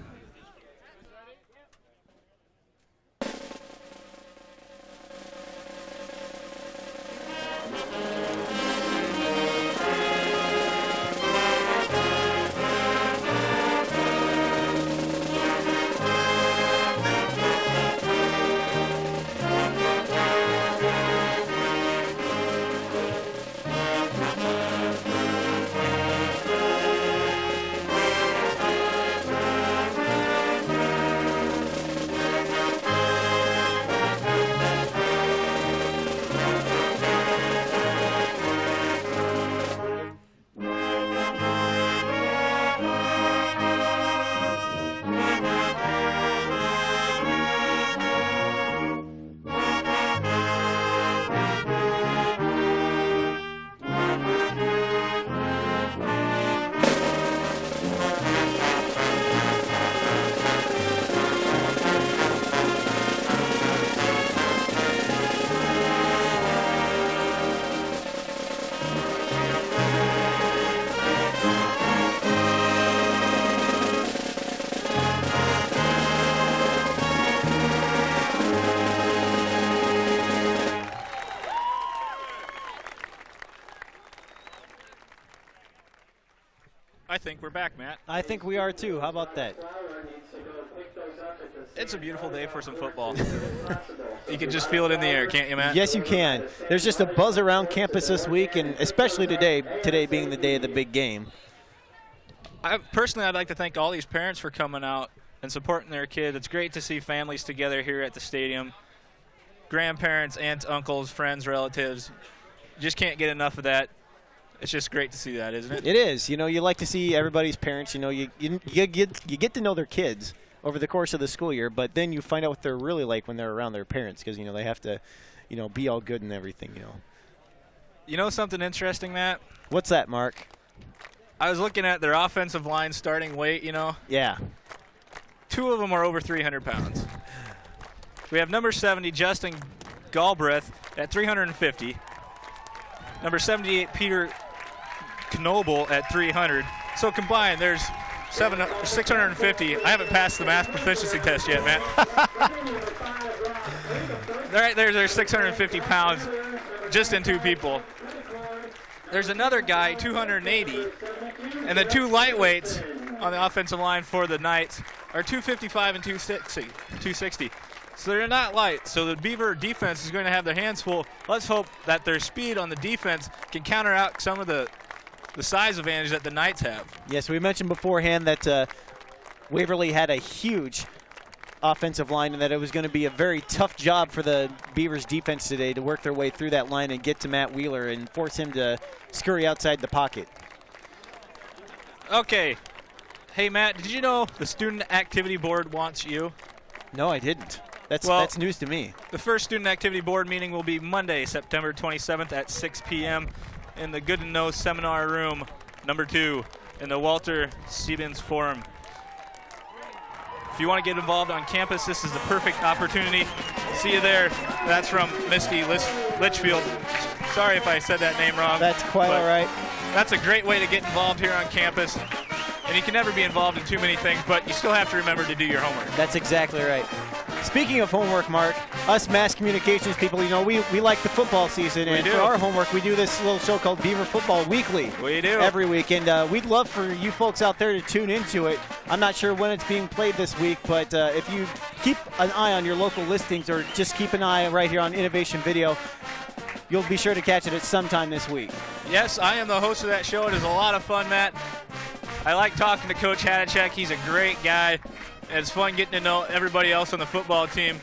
I think we're back, Matt. I think we are too. How about that? It's a beautiful day for some football. You can just feel it in the air, can't you, Matt? Yes, you can. There's just a buzz around campus this week, and especially today being the day of the big game. Personally, I'd like to thank all these parents for coming out and supporting their kid. It's great to see families together here at the stadium. Grandparents, aunts, uncles, friends, relatives. Just can't get enough of that. It's just great to see that, isn't it? It is. You know, you like to see everybody's parents. You know, you get to know their kids over the course of the school year, but then you find out what they're really like when they're around their parents, because, you know, they have to, you know, be all good and everything, you know. You know something interesting, Matt? What's that, Mark? I was looking at their offensive line starting weight, you know. Yeah. 2 of them are over 300 pounds. We have number 70, Justin Galbraith, at 350. Number 78, Peter Knoble at 300. So combined, there's 650. I haven't passed the math proficiency test yet, Matt. All right, there's 650 pounds just in 2 people. There's another guy, 280. And the 2 lightweights on the offensive line for the Knights are 255 and 260. So they're not light. So the Beaver defense is going to have their hands full. Let's hope that their speed on the defense can counteract some of the size advantage that the Knights have. Yes, we mentioned beforehand that Waverly had a huge offensive line and that it was going to be a very tough job for the Beavers defense today to work their way through that line and get to Matt Wheeler and force him to scurry outside the pocket. Okay. Hey, Matt, did you know the Student Activity Board wants you? No, I didn't. That's news to me. The first Student Activity Board meeting will be Monday, September 27th at 6 p.m. in the Good to Know Seminar Room, number 2, in the Walter Stevens Forum. If you want to get involved on campus, this is the perfect opportunity. See you there. That's from Misty Litchfield. Sorry if I said that name wrong. That's quite all right. That's a great way to get involved here on campus. And you can never be involved in too many things, but you still have to remember to do your homework. That's exactly right. Speaking of homework, Mark, us mass communications people, you know, we like the football season. And for our homework, we do this little show called Beaver Football Weekly. We do. Every week. And we'd love for you folks out there to tune into it. I'm not sure when it's being played this week, but if you keep an eye on your local listings or just keep an eye right here on Innovation Video, you'll be sure to catch it at some time this week. Yes, I am the host of that show. It is a lot of fun, Matt. I like talking to Coach Hadachek. He's a great guy. It's fun getting to know everybody else on the football team,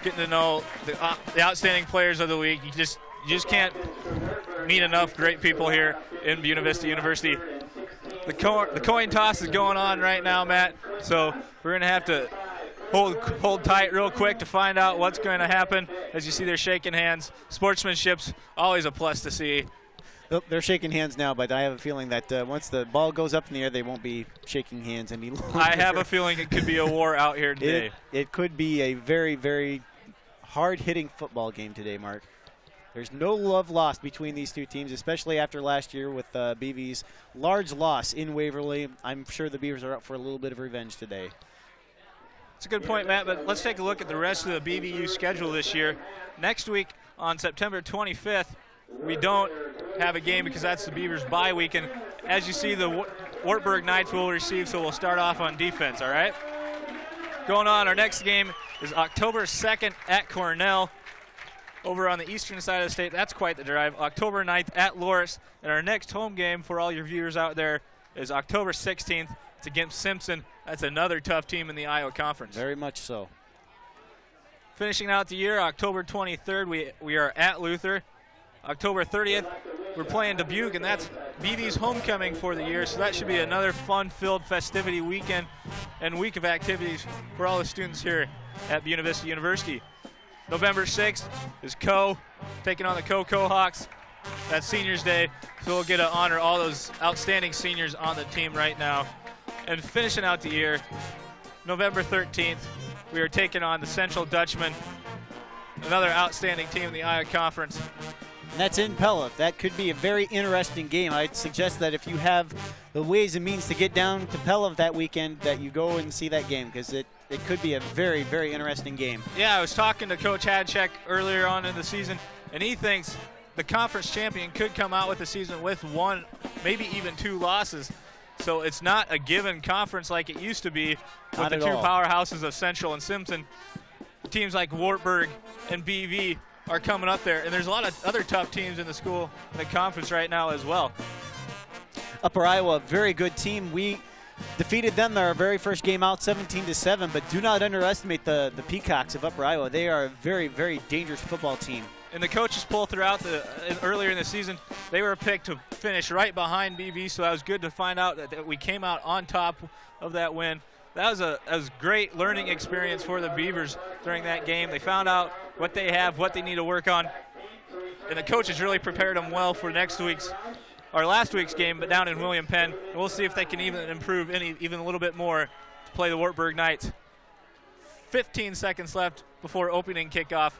getting to know the outstanding players of the week. You just can't meet enough great people here in Buena Vista University. The coin toss is going on right now, Matt, so we're going to have to hold tight real quick to find out what's going to happen. As you see, they're shaking hands. Sportsmanship's always a plus to see. They're shaking hands now, but I have a feeling that once the ball goes up in the air, they won't be shaking hands any longer. I have a feeling it could be a war out here today. It could be a very, very hard-hitting football game today, Mark. There's no love lost between these two teams, especially after last year with BV's large loss in Waverly. I'm sure the Beavers are up for a little bit of revenge today. That's a good point, Matt, but let's take a look at the rest of the BVU schedule this year. Next week on September 25th, we don't have a game because that's the Beavers' bye week. And as you see, the Wartburg Knights will receive, so we'll start off on defense, all right? Going on, our next game is October 2nd at Cornell. Over on the eastern side of the state, that's quite the drive. October 9th at Loris. And our next home game for all your viewers out there is October 16th. It's against Simpson. That's another tough team in the Iowa Conference. Very much so. Finishing out the year, October 23rd, we are at Luther. October 30th, we're playing Dubuque, and that's BV's homecoming for the year, so that should be another fun-filled festivity weekend and week of activities for all the students here at Buena Vista University. November 6th is Co. taking on the Co-Hawks. That's Seniors Day, so we'll get to honor all those outstanding seniors on the team right now. And finishing out the year, November 13th, we are taking on the Central Dutchmen, another outstanding team in the Iowa Conference. And that's in Pella. That could be a very interesting game. I'd suggest that if you have the ways and means to get down to Pella that weekend, that you go and see that game, because it could be a very, very interesting game. Yeah, I was talking to Coach Hadchek earlier on in the season, and he thinks the conference champion could come out with the season with one, maybe even two losses. So it's not a given conference like it used to be with the two powerhouses of Central and Simpson. Teams like Wartburg and BV are coming up there, and there's a lot of other tough teams in the school, in the conference right now as well. Upper Iowa, very good team. We defeated them our very first game out 17-7, but do not underestimate the Peacocks of Upper Iowa. They are a very, very dangerous football team. In the coaches poll throughout earlier in the season, they were picked to finish right behind BV, so that was good to find out that we came out on top of that win. That was a great learning experience for the Beavers during that game. They found out what they have, what they need to work on, and the coaches really prepared them well for last week's game, but down in William Penn. And we'll see if they can even improve even a little bit more to play the Wartburg Knights. 15 seconds left before opening kickoff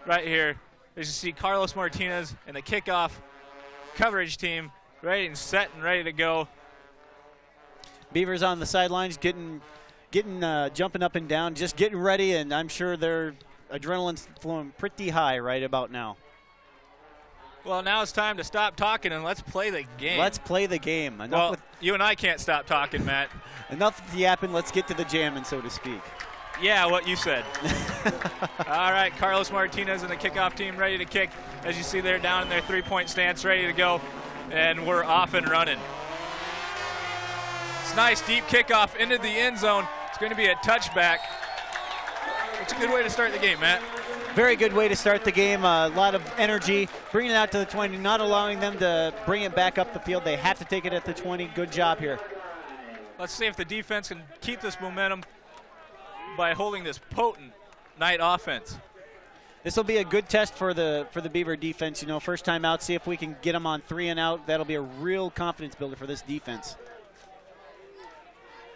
right here. As you see, Carlos Martinez and the kickoff coverage team ready and set and ready to go. Beavers on the sidelines getting jumping up and down, just getting ready, and I'm sure their adrenaline's flowing pretty high right about now. Well, now it's time to stop talking and let's play the game. Let's play the game. Well, you and I can't stop talking, Matt. Enough of the yapping. Let's get to the jamming, so to speak. Yeah, what you said. All right, Carlos Martinez and the kickoff team ready to kick. As you see, they're down in their three-point stance, ready to go, and we're off and running. It's nice, deep kickoff into the end zone. It's going to be a touchback. It's a good way to start the game, Matt. Very good way to start the game. A lot of energy, bringing it out to the 20, not allowing them to bring it back up the field. They have to take it at the 20. Good job here. Let's see if the defense can keep this momentum by holding this potent Knight offense. This will be a good test for the Beaver defense. You know, first time out, see if we can get them on 3 and out. That'll be a real confidence builder for this defense.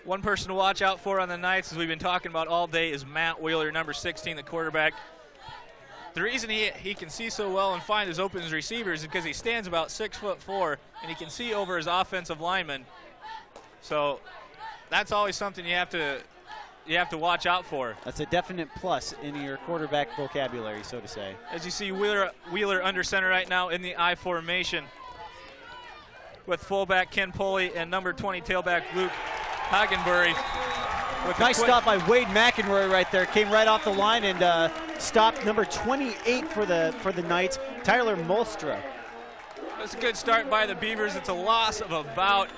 One person to watch out for on the Knights, as we've been talking about all day, is Matt Wheeler, number 16, the quarterback. The reason he can see so well and find his open receivers is because he stands about 6'4", and he can see over his offensive lineman. So that's always something you have to watch out for. That's a definite plus in your quarterback vocabulary, so to say. As you see, Wheeler under center right now in the I formation with fullback Ken Pulley and number 20 tailback Luke Hagenbury. Nice stop by Wade McEnroy right there. Came right off the line and stopped number 28 for the Knights, Tyler Molstra. That's a good start by the Beavers. It's a loss of about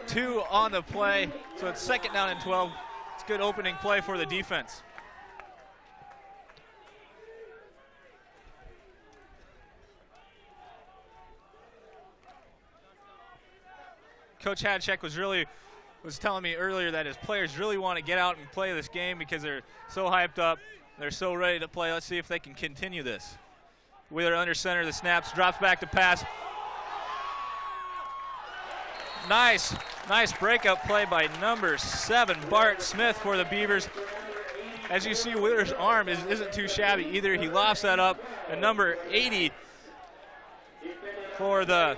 2 on the play, so it's 2nd down and 12. It's a good opening play for the defense. Coach Hadchek was telling me earlier that his players really want to get out and play this game because they're so hyped up. They're so ready to play. Let's see if they can continue this. Wheeler under center, the snaps, drops back to pass. Nice breakup play by number 7, Bart Smith for the Beavers. As you see, Wheeler's arm isn't too shabby either. He lofts that up, and number 80 for the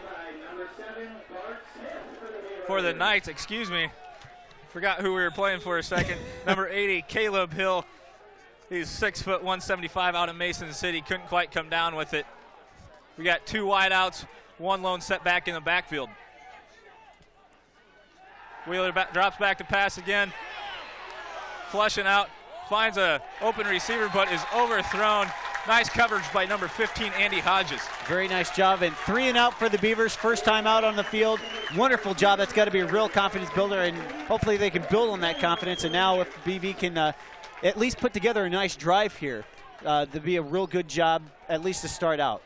Knights, excuse me. Forgot who we were playing for a second. Number 80, Caleb Hill. He's 6', 175 out of Mason City. Couldn't quite come down with it. We got 2 wideouts, 1 lone setback in the backfield. Wheeler drops back to pass again. Flushing out, finds a open receiver, but is overthrown. Nice coverage by number 15, Andy Hodges. Very nice job, and 3 and out for the Beavers. First time out on the field. Wonderful job. That's got to be a real confidence builder, and hopefully they can build on that confidence. And now if BV can at least put together a nice drive here, to be a real good job, at least to start out.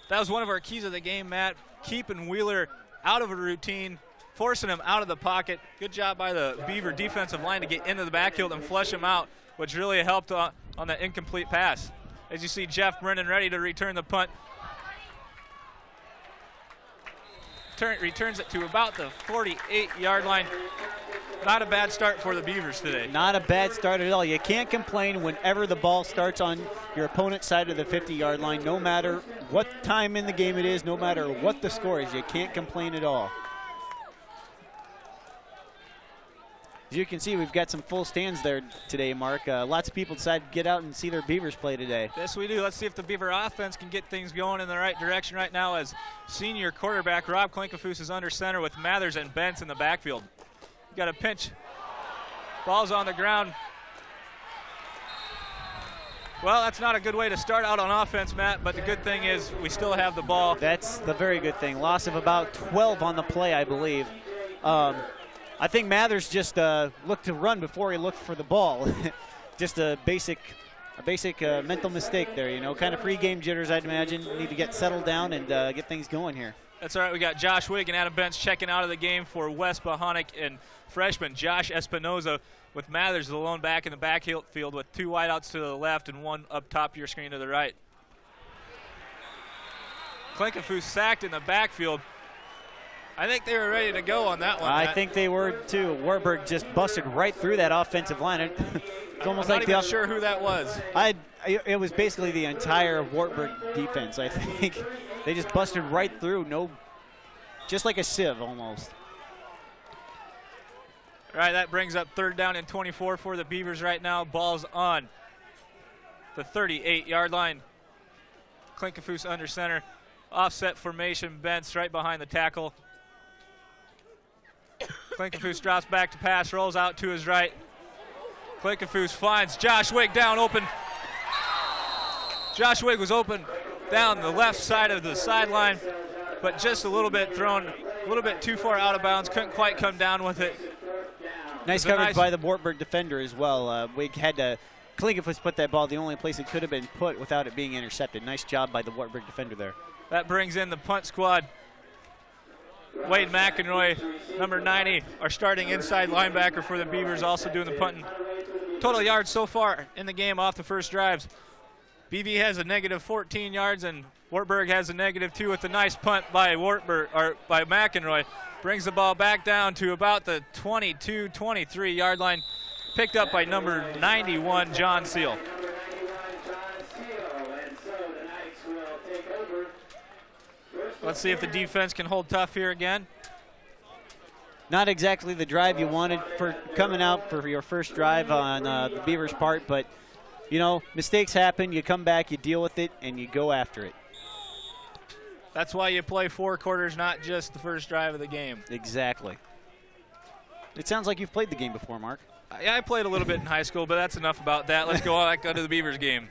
That was one of our keys of the game, Matt. Keeping Wheeler out of a routine, forcing him out of the pocket. Good job by the Beaver defensive line to get into the backfield and flush him out, which really helped on the incomplete pass. As you see, Jeff Brennan ready to return the punt. Returns it to about the 48-yard line. Not a bad start for the Beavers today. Not a bad start at all. You can't complain whenever the ball starts on your opponent's side of the 50-yard line, no matter what time in the game it is, no matter what the score is. You can't complain at all. As you can see, we've got some full stands there today, Mark. Lots of people decided to get out and see their Beavers play today. Yes, we do. Let's see if the Beaver offense can get things going in the right direction right now as senior quarterback Rob Klinkafus is under center with Mathers and Bentz in the backfield. Got a pinch. Ball's on the ground. Well, that's not a good way to start out on offense, Matt, but the good thing is we still have the ball. That's the very good thing. Loss of about 12 on the play, I believe. I think Mathers just looked to run before he looked for the ball. Just a basic mental mistake there, you know. Kind of pre-game jitters, I'd imagine. Need to get settled down and get things going here. That's all right. We got Josh Wigg and Adam Bentz checking out of the game for Wes Bohonic and freshman Josh Espinoza with Mathers alone back in the backfield with 2 wideouts to the left and 1 up top of your screen to the right. Klinkafus sacked in the backfield. I think they were ready to go on that one. I think they were too. Wartburg just busted right through that offensive line. It's almost I'm like not even sure who that was. It was basically the entire Wartburg defense, I think. They just busted right through, just like a sieve almost. All right, that brings up 3rd down and 24 for the Beavers right now. Ball's on the 38-yard line. Klinkafus under center. Offset formation, Bentz right behind the tackle. Klinkafus drops back to pass, rolls out to his right. Klinkenfuss finds Josh Wigg down open. Josh Wigg was open down the left side of the sideline, but just a little bit thrown, a little bit too far out of bounds. Couldn't quite come down with it. Nice coverage by the Wartburg defender as well. Wigg had to, Klinkenfuss put that ball the only place it could have been put without it being intercepted. Nice job by the Wartburg defender there. That brings in the punt squad. Wade McEnroy, number 90, our starting inside linebacker for the Beavers, also doing the punting. Total yards so far in the game off the first drives. BV has a negative 14 yards, and Wartburg has a -2 with a nice punt by by McEnroy. Brings the ball back down to about the 22-23 yard line, picked up by number 91, John Seal. Let's see if the defense can hold tough here again. Not exactly the drive you wanted for coming out for your first drive on the Beavers' part, but, you know, mistakes happen. You come back, you deal with it, and you go after it. That's why you play 4 quarters, not just the first drive of the game. Exactly. It sounds like you've played the game before, Mark. Yeah, I played a little bit in high school, but that's enough about that. Let's go back to the Beavers game.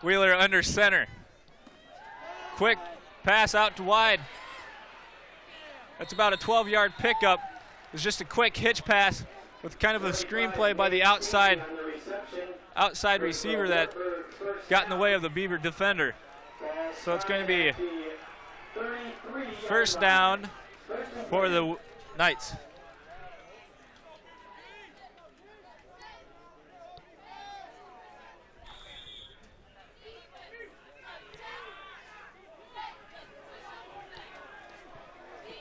Wheeler under center. Quick pass out to wide. That's about a 12-yard pickup. It was just a quick hitch pass with kind of a screenplay by the outside receiver that got in the way of the Beaver defender. So it's going to be first down for the Knights.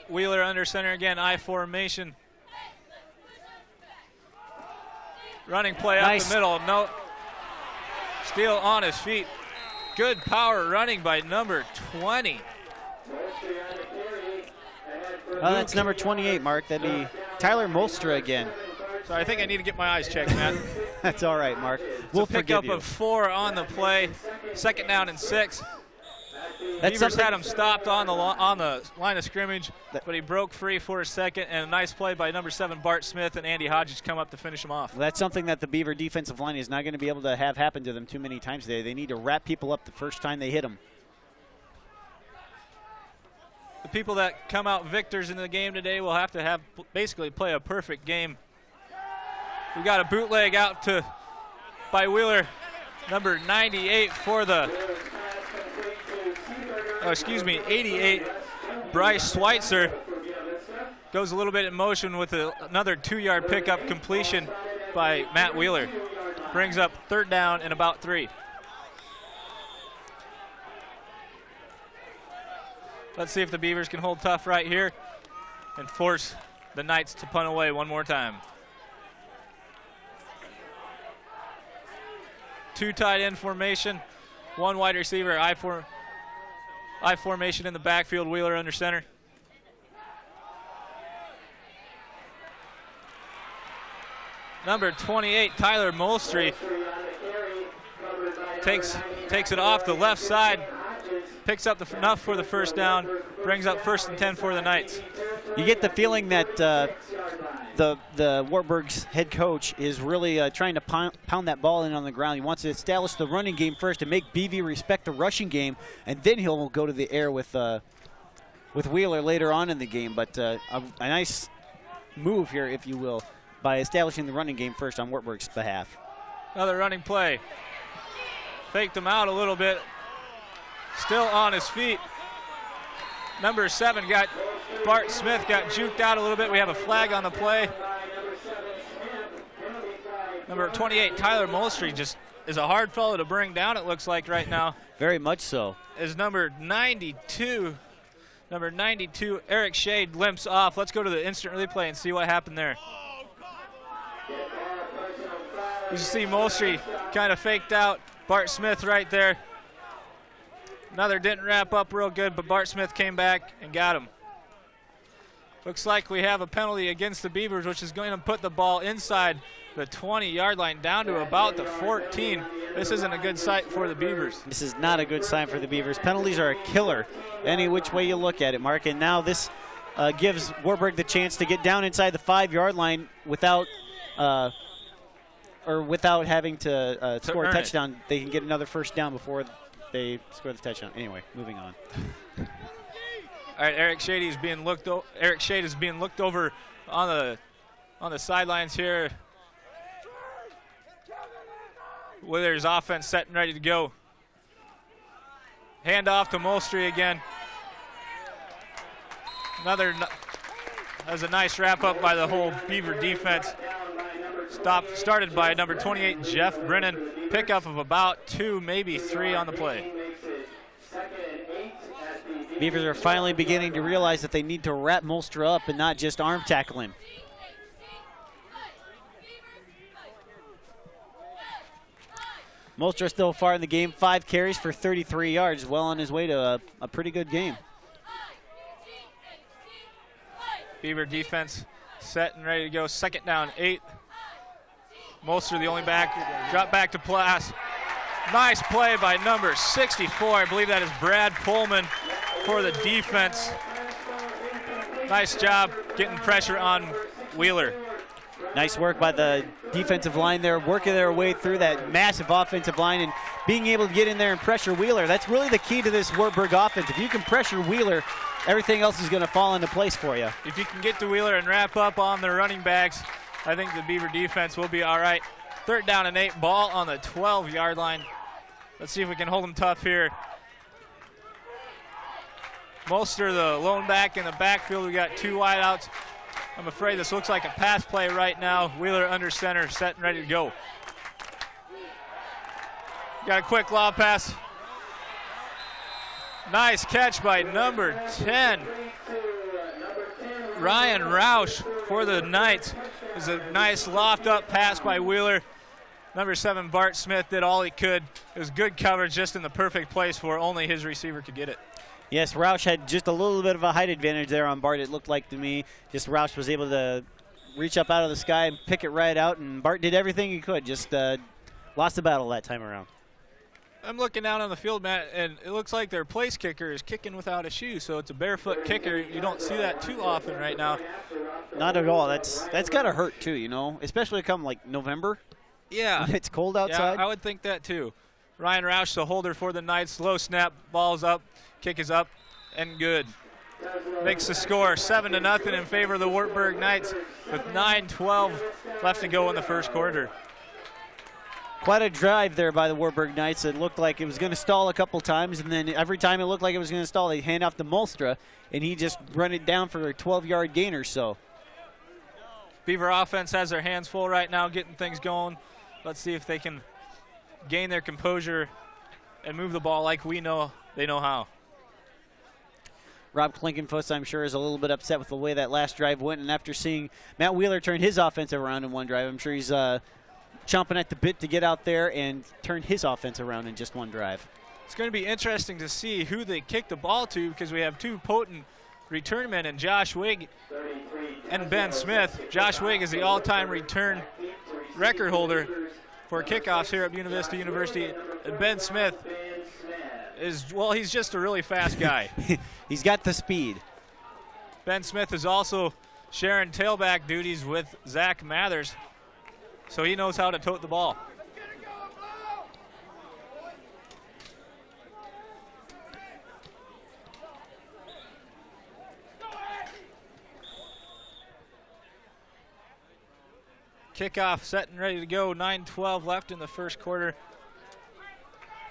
Wheeler under center again, I formation. Running play up the middle. No. Steele on his feet. Good power running by number 20. Oh, that's number 28, Mark. That'd be Tyler Molstra again. So I think I need to get my eyes checked, man. That's all right, Mark. We'll pick up of 4 on the play. Second down and 6. Beavers had him stopped on the line of scrimmage, but he broke free for a second, and a nice play by number 7, Bart Smith, and Andy Hodges come up to finish him off. Well, that's something that the Beaver defensive line is not going to be able to have happen to them too many times today. They need to wrap people up the first time they hit them. The people that come out victors in the game today will have to basically play a perfect game. We got a bootleg out by Wheeler, number 98 for the 88, Bryce Schweitzer. Goes a little bit in motion with another 2-yard pickup completion by Matt Wheeler. Brings up third down and about 3. Let's see if the Beavers can hold tough right here and force the Knights to punt away one more time. 2 tight end formation, 1 wide receiver, I formation in the backfield, Wheeler under center. Number 28, Tyler Molstry, takes it off the left side, picks up enough for the first down, brings up 1st and 10 for the Knights. You get the feeling that the Wartburg's head coach is really trying to pound that ball in on the ground. He wants to establish the running game first and make BV respect the rushing game, and then he'll go to the air with Wheeler later on in the game. But a nice move here, if you will, by establishing the running game first on Wartburg's behalf. Another running play. Faked him out a little bit. Still on his feet. Number 7 Bart Smith got juked out a little bit. We have a flag on the play. Number 28, Tyler Molstry, just is a hard fellow to bring down, it looks like right now. Very much so. Is number 92, Eric Shade limps off. Let's go to the instant replay and see what happened there. You see Molstry kind of faked out Bart Smith right there. Another didn't wrap up real good, but Bart Smith came back and got him. Looks like we have a penalty against the Beavers, which is going to put the ball inside the 20-yard line down to about the 14. This isn't a good sight for the Beavers. This is not a good sign for the Beavers. Penalties are a killer any which way you look at it, Mark. And now this gives Wartburg the chance to get down inside the 5-yard line without or without having to score a earn it. touchdown, they can get another first down before they score the touchdown. Anyway, moving on. All right, Eric Shade is being looked over on the sidelines here. Withers offense set and ready to go. Hand off to Molstry again. That was a nice wrap up by the whole Beaver defense. Started by number 28, Jeff Brennan. Pickup of about 2, maybe 3 on the play. Beavers are finally beginning to realize that they need to wrap Molster up and not just arm tackle him. Molster still far in the game, 5 carries for 33 yards, well on his way to a pretty good game. Beaver defense set and ready to go. 2nd down, 8. Molster the only back. Drop back to pass. Nice play by number 64. I believe that is Brad Pullman for the defense. Nice job getting pressure on Wheeler. Nice work by the defensive line there, working their way through that massive offensive line and being able to get in there and pressure Wheeler. That's really the key to this Wartburg offense. If you can pressure Wheeler, everything else is going to fall into place for you. If you can get to Wheeler and wrap up on the running backs, I think the Beaver defense will be all right. 3rd down and 8, ball on the 12-yard line. Let's see if we can hold them tough here. Molster, the lone back in the backfield. We got 2 wideouts. I'm afraid this looks like a pass play right now. Wheeler under center, set and ready to go. Got a quick lob pass. Nice catch by number 10. Ryan Roush for the Knights. It was a nice loft up pass by Wheeler. Number 7, Bart Smith, did all he could. It was good coverage, just in the perfect place where only his receiver could get it. Yes, Roush had just a little bit of a height advantage there on Bart, it looked like to me. Just Roush was able to reach up out of the sky and pick it right out, and Bart did everything he could, just lost the battle that time around. I'm looking down on the field, Matt, and it looks like their place kicker is kicking without a shoe, so it's a barefoot kicker. You don't see that too often right now. Not at all. That's got to hurt too, you know, especially come like November. Yeah. When it's cold outside. Yeah, I would think that too. Ryan Roush, the holder for the Knights. Low snap, ball's up, kick is up, and good. Makes the score 7-0 in favor of the Wartburg Knights with 9:12 left to go in the first quarter. Quite a drive there by the Wartburg Knights. It looked like it was going to stall a couple times, and then every time it looked like it was going to stall, they hand off to Molstra, and he just run it down for a 12-yard gain or so. Beaver offense has their hands full right now, getting things going. Let's see if they can gain their composure and move the ball like we know they know how. Rob Klinkenfuss, I'm sure, is a little bit upset with the way that last drive went, and after seeing Matt Wheeler turn his offense around in one drive, I'm sure he's chomping at the bit to get out there and turn his offense around in just one drive. It's going to be interesting to see who they kick the ball to, because we have 2 potent return men in Josh Wigg and Ben Smith. Josh Wigg is the all-time return record holder for kickoffs here at Buena Vista University. And Ben Smith is, well, he's just a really fast guy. He's got the speed. Ben Smith is also sharing tailback duties with Zach Mathers, so he knows how to tote the ball. Kickoff set and ready to go. 9:12 left in the first quarter.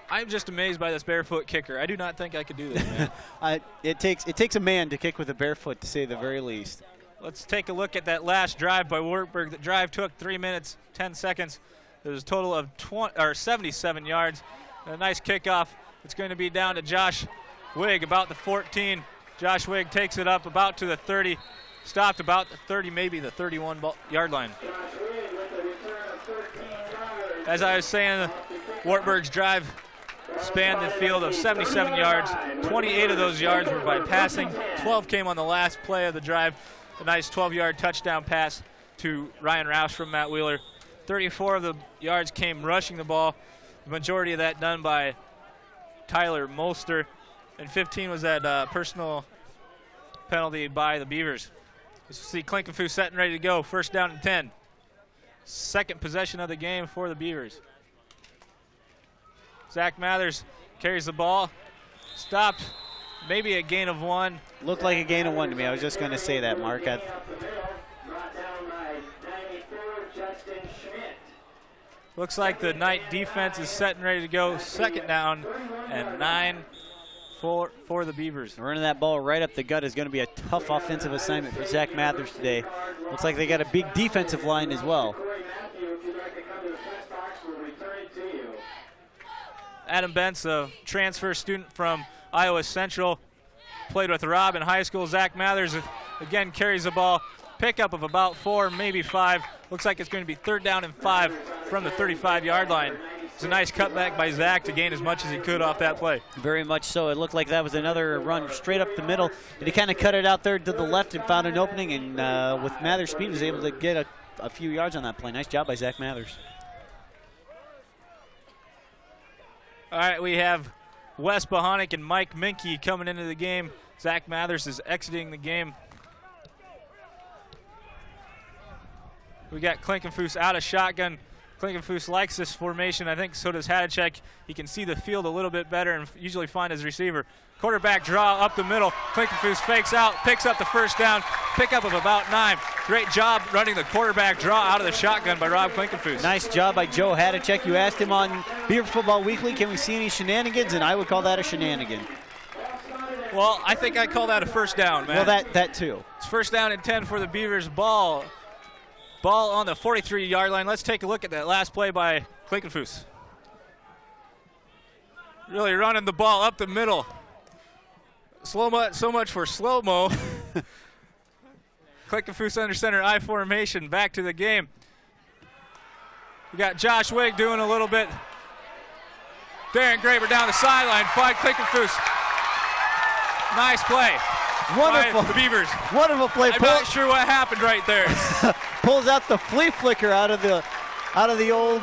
I'm just amazed by this barefoot kicker. I do not think I could do this, man. It takes a man to kick with a barefoot, to say the very least. Let's take a look at that last drive by Wartburg. The drive took 3 minutes, 10 seconds. There was a total of 77 yards. And a nice kickoff. It's going to be down to Josh Wigg, about the 14. Josh Wigg takes it up about to the 30. Stopped about the 30, maybe the 31-yard line. As I was saying, Wartburg's drive spanned the field of 77 yards. 28 of those yards were by passing. 12 came on the last play of the drive. A nice 12-yard touchdown pass to Ryan Roush from Matt Wheeler. 34 of the yards came rushing the ball. The majority of that done by Tyler Molster. And 15 was that personal penalty by the Beavers. Let's see Klinkenfu set and ready to go. 1st down and 10. second possession of the game for the Beavers. Zach Mathers carries the ball. Stopped. Maybe a gain of 1. Looked like a gain of 1 to me. I was just going to say that, Mark. Looks like the Knight defense is set and ready to go. Second down and 9 for the Beavers. Running that ball right up the gut is going to be a tough offensive assignment for Zach Mathers today. Looks like they got a big defensive line as well. Adam Bentz, a transfer student from Iowa Central, played with Rob in high school. Zach Mathers again carries the ball. Pickup of about 4, maybe 5. Looks like it's going to be third down and 5 from the 35-yard line. It's a nice cutback by Zach to gain as much as he could off that play. Very much so. It looked like that was another run straight up the middle. And he kind of cut it out there to the left and found an opening. And with Mathers' speed, was able to get a few yards on that play. Nice job by Zach Mathers. All right, we have Wes Bohonic and Mike Minke coming into the game. Zach Mathers is exiting the game. We got Klinkenfuss out of shotgun. Klinkenfuss likes this formation. I think so does Hadacek. He can see the field a little bit better and usually find his receiver. Quarterback draw up the middle. Klinkenfuss fakes out, picks up the first down. Pickup of about 9. Great job running the quarterback draw out of the shotgun by Rob Klinkenfuss. Nice job by Joe Hadacek. You asked him on Beaver Football Weekly, can we see any shenanigans? And I would call that a shenanigan. Well, I think I call that a first down, man. Well, that too. It's first down and 10 for the Beavers. Ball on the 43-yard line. Let's take a look at that last play by Klinkenfuss. Really running the ball up the middle. So much for slow-mo. Klinkenfuss under center, I formation, back to the game. We got Josh Wigg doing a little bit. Darren Graber down the sideline, find Klinkenfuss. Nice play. Wonderful. By the Beavers. Wonderful play. I'm not sure what happened right there. Pulls out the flea flicker out of the old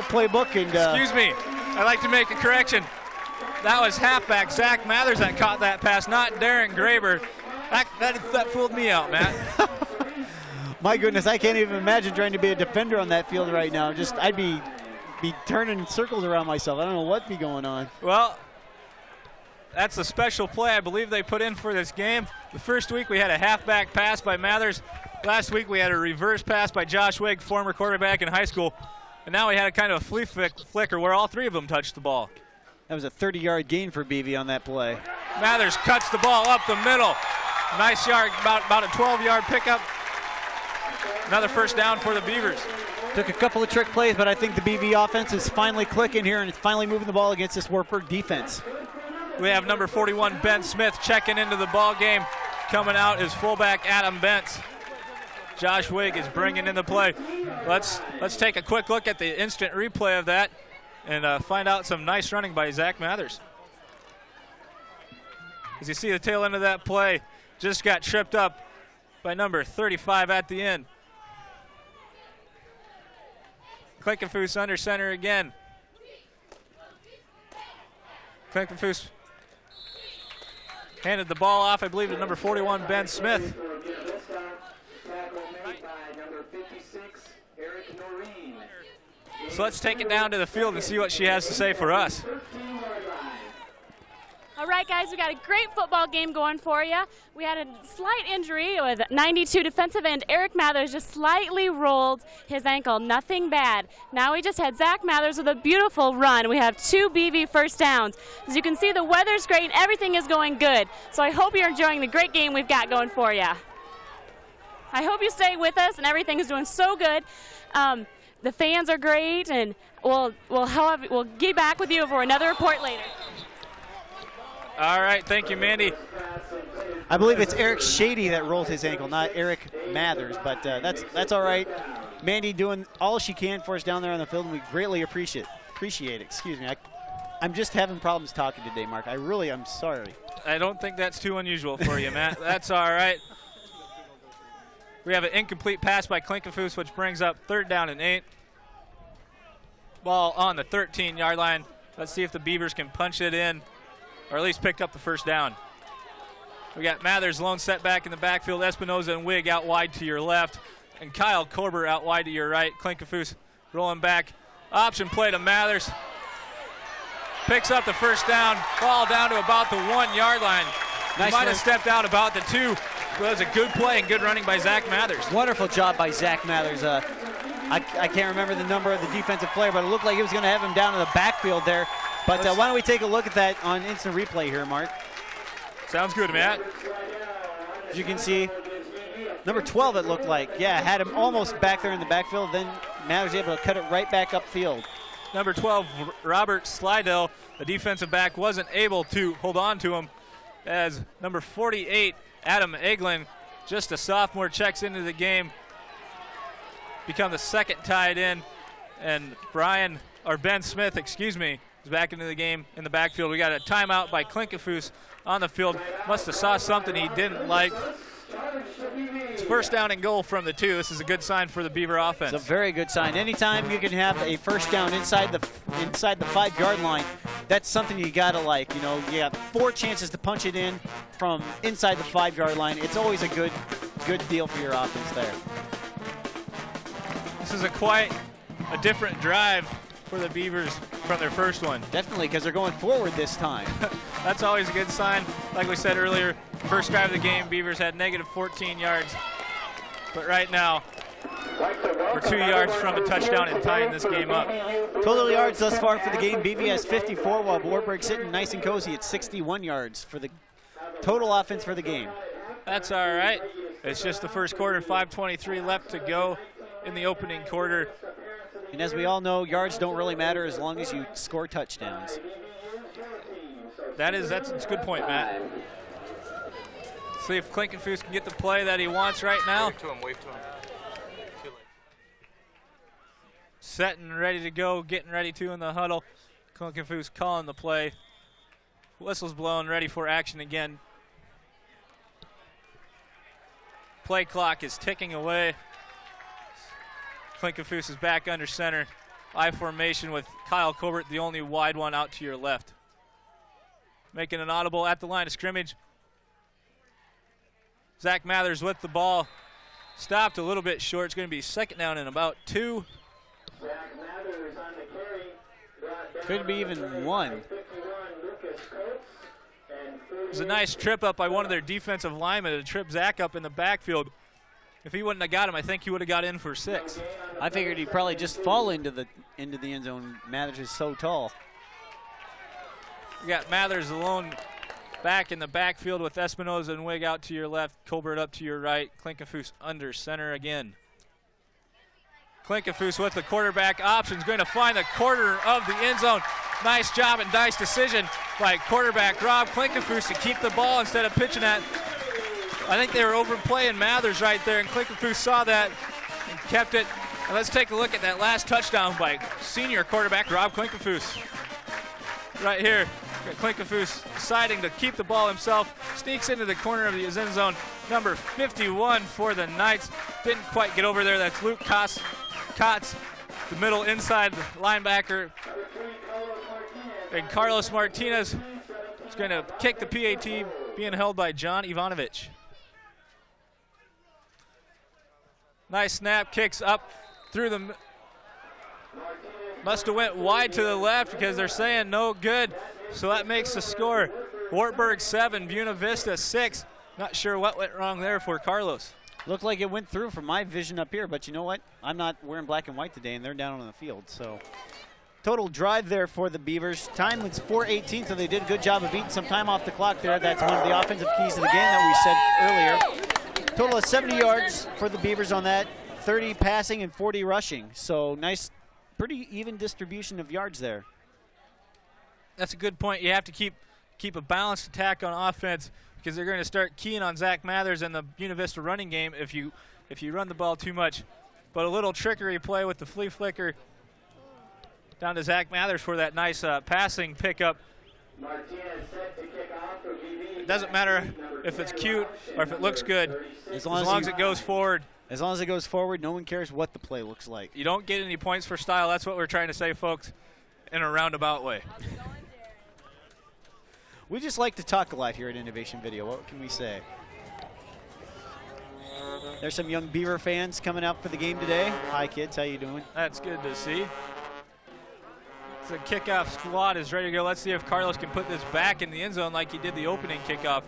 playbook and. Excuse me. I'd like to make a correction. That was halfback Zach Mathers that caught that pass, not Darren Graber. That fooled me out, Matt. My goodness, I can't even imagine trying to be a defender on that field right now. I'd be turning circles around myself. I don't know what'd be going on. Well, that's a special play I believe they put in for this game. The first week we had a halfback pass by Mathers. Last week we had a reverse pass by Josh Wigg, former quarterback in high school. And now we had a kind of a flea flicker where all 3 of them touched the ball. That was a 30-yard gain for BV on that play. Mathers cuts the ball up the middle. Nice yard, about a 12-yard pickup. Another first down for the Beavers. Took a couple of trick plays, but I think the BV offense is finally clicking here and it's finally moving the ball against this Wartburg defense. We have number 41, Ben Smith, checking into the ball game. Coming out is fullback Adam Bentz. Josh Wigg is bringing in the play. Let's take a quick look at the instant replay of that and find out some nice running by Zach Mathers. As you see the tail end of that play, just got tripped up by number 35 at the end. Klinkenfuss under center again. Klinkenfuss handed the ball off, I believe, to number 41, Ben Smith. So let's take it down to the field and see what she has to say for us. All right, guys, we got a great football game going for you. We had a slight injury with 92 defensive end Eric Mathers just slightly rolled his ankle. Nothing bad. Now we just had Zach Mathers with a beautiful run. We have 2 BV first downs. As you can see, the weather's great and everything is going good. So I hope you're enjoying the great game we've got going for you. I hope you stay with us and everything is doing so good. The fans are great, and we'll get back with you for another report later. All right, thank you, Mandy. I believe it's Eric Shady that rolled his ankle, not Eric Mathers, but that's all right. Mandy doing all she can for us down there on the field, and we greatly appreciate it. Excuse me. I'm just having problems talking today, Mark. I'm sorry. I don't think that's too unusual for you, Matt. That's all right. We have an incomplete pass by Klinkenfuss, which brings up third down and 8. Ball on the 13-yard line. Let's see if the Beavers can punch it in, or at least pick up the first down. We got Mathers lone setback in the backfield. Espinoza and Wigg out wide to your left. and Kyle Colbert out wide to your right. Klinkefus rolling back. Option play to Mathers. Picks up the first down. Ball down to about the 1 yard line. He might have stepped out about the 2. But it was a good play and good running by Zach Mathers. Wonderful job by Zach Mathers. I can't remember the number of the defensive player, but it looked like he was going to have him down in the backfield there. But why don't we take a look at that on instant replay here, Mark? Sounds good, Matt. As you can see, number 12 it looked like. Yeah, had him almost back there in the backfield. Then Mathers was able to cut it right back upfield. Number 12, Robert Slidell, the defensive back, wasn't able to hold on to him as number 48, Adam Eglin, just a sophomore, checks into the game, become the second tight end, and Ben Smith, is back into the game in the backfield. We got a timeout by Klinkefus on the field. Must have saw something he didn't like. It's first down and goal from the 2. This is a good sign for the Beaver offense. It's a very good sign. Anytime you can have a first down inside the 5 yard line, that's something you gotta like. You know, you have 4 chances to punch it in from inside the 5 yard line. It's always a good deal for your offense there. This is quite a different drive for the Beavers from their first one. Definitely, because they're going forward this time. That's always a good sign. Like we said earlier, first drive of the game, Beavers had negative 14 yards. But right now, we're 2 yards from a touchdown and tying this game up. Total yards thus far for the game, BV has 54, while Wartburg sitting nice and cozy at 61 yards for the total offense for the game. That's all right. It's just the first quarter, 5:23 left to go in the opening quarter. And as we all know, yards don't really matter as long as you score touchdowns. That's a good point, Matt. See if Klinkefus can get the play that he wants right now. Wave to him. Set and ready to go, getting ready to in the huddle. Klinkefus calling the play. Whistle's blowing, ready for action again. Play clock is ticking away. Klinkefus is back under center. I formation with Kyle Colbert, the only wide one out to your left. Making an audible at the line of scrimmage. Zach Mathers with the ball. Stopped a little bit short. It's going to be second down and about 2. Could be even 1. It was a nice trip up by one of their defensive linemen to trip Zach up in the backfield. If he wouldn't have got him, I think he would have got in for 6. I figured he'd probably just fall into the end zone. Mathers is so tall. You got Mathers alone back in the backfield with Espinoza and Wig out to your left, Colbert up to your right, Klinkefus under center again. Klinkefus with the quarterback option is going to find the corner of the end zone. Nice job and nice decision by quarterback Rob Klinkefus to keep the ball instead of pitching at. I think they were overplaying Mathers right there, and Klinkefus saw that and kept it. And let's take a look at that last touchdown by senior quarterback Rob Klinkefus. Right here, Klinkefus deciding to keep the ball himself, sneaks into the corner of the end zone. Number 51 for the Knights. Didn't quite get over there. That's Luke Kotz, the middle inside linebacker. And Carlos Martinez is going to kick the PAT, being held by John Ivanovich. Nice snap, kicks up through the. Must have went wide to the left because they're saying no good. So that makes the score Wartburg 7, Buena Vista 6. Not sure what went wrong there for Carlos. Looked like it went through from my vision up here, but you know what? I'm not wearing black and white today, and they're down on the field. So total drive there for the Beavers. Time was 4:18, so they did a good job of eating some time off the clock there. That's one of the offensive keys to the game that we said earlier. Total of 70 yards for the Beavers on that, 30 passing and 40 rushing. So nice, pretty even distribution of yards there. That's a good point. You have to keep a balanced attack on offense because they're going to start keying on Zach Mathers and the Buena Vista running game if you run the ball too much. But a little trickery play with the flea flicker down to Zach Mathers for that nice passing pickup. It doesn't matter if it's cute or if it looks good, as long as it goes forward. As long as it goes forward, no one cares what the play looks like. You don't get any points for style. That's what we're trying to say, folks, in a roundabout way. We just like to talk a lot here at Innovation Video. What can we say? There's some young Beaver fans coming out for the game today. Hi, kids. How you doing? That's good to see. The kickoff squad is ready to go. Let's see if Carlos can put this back in the end zone like he did the opening kickoff.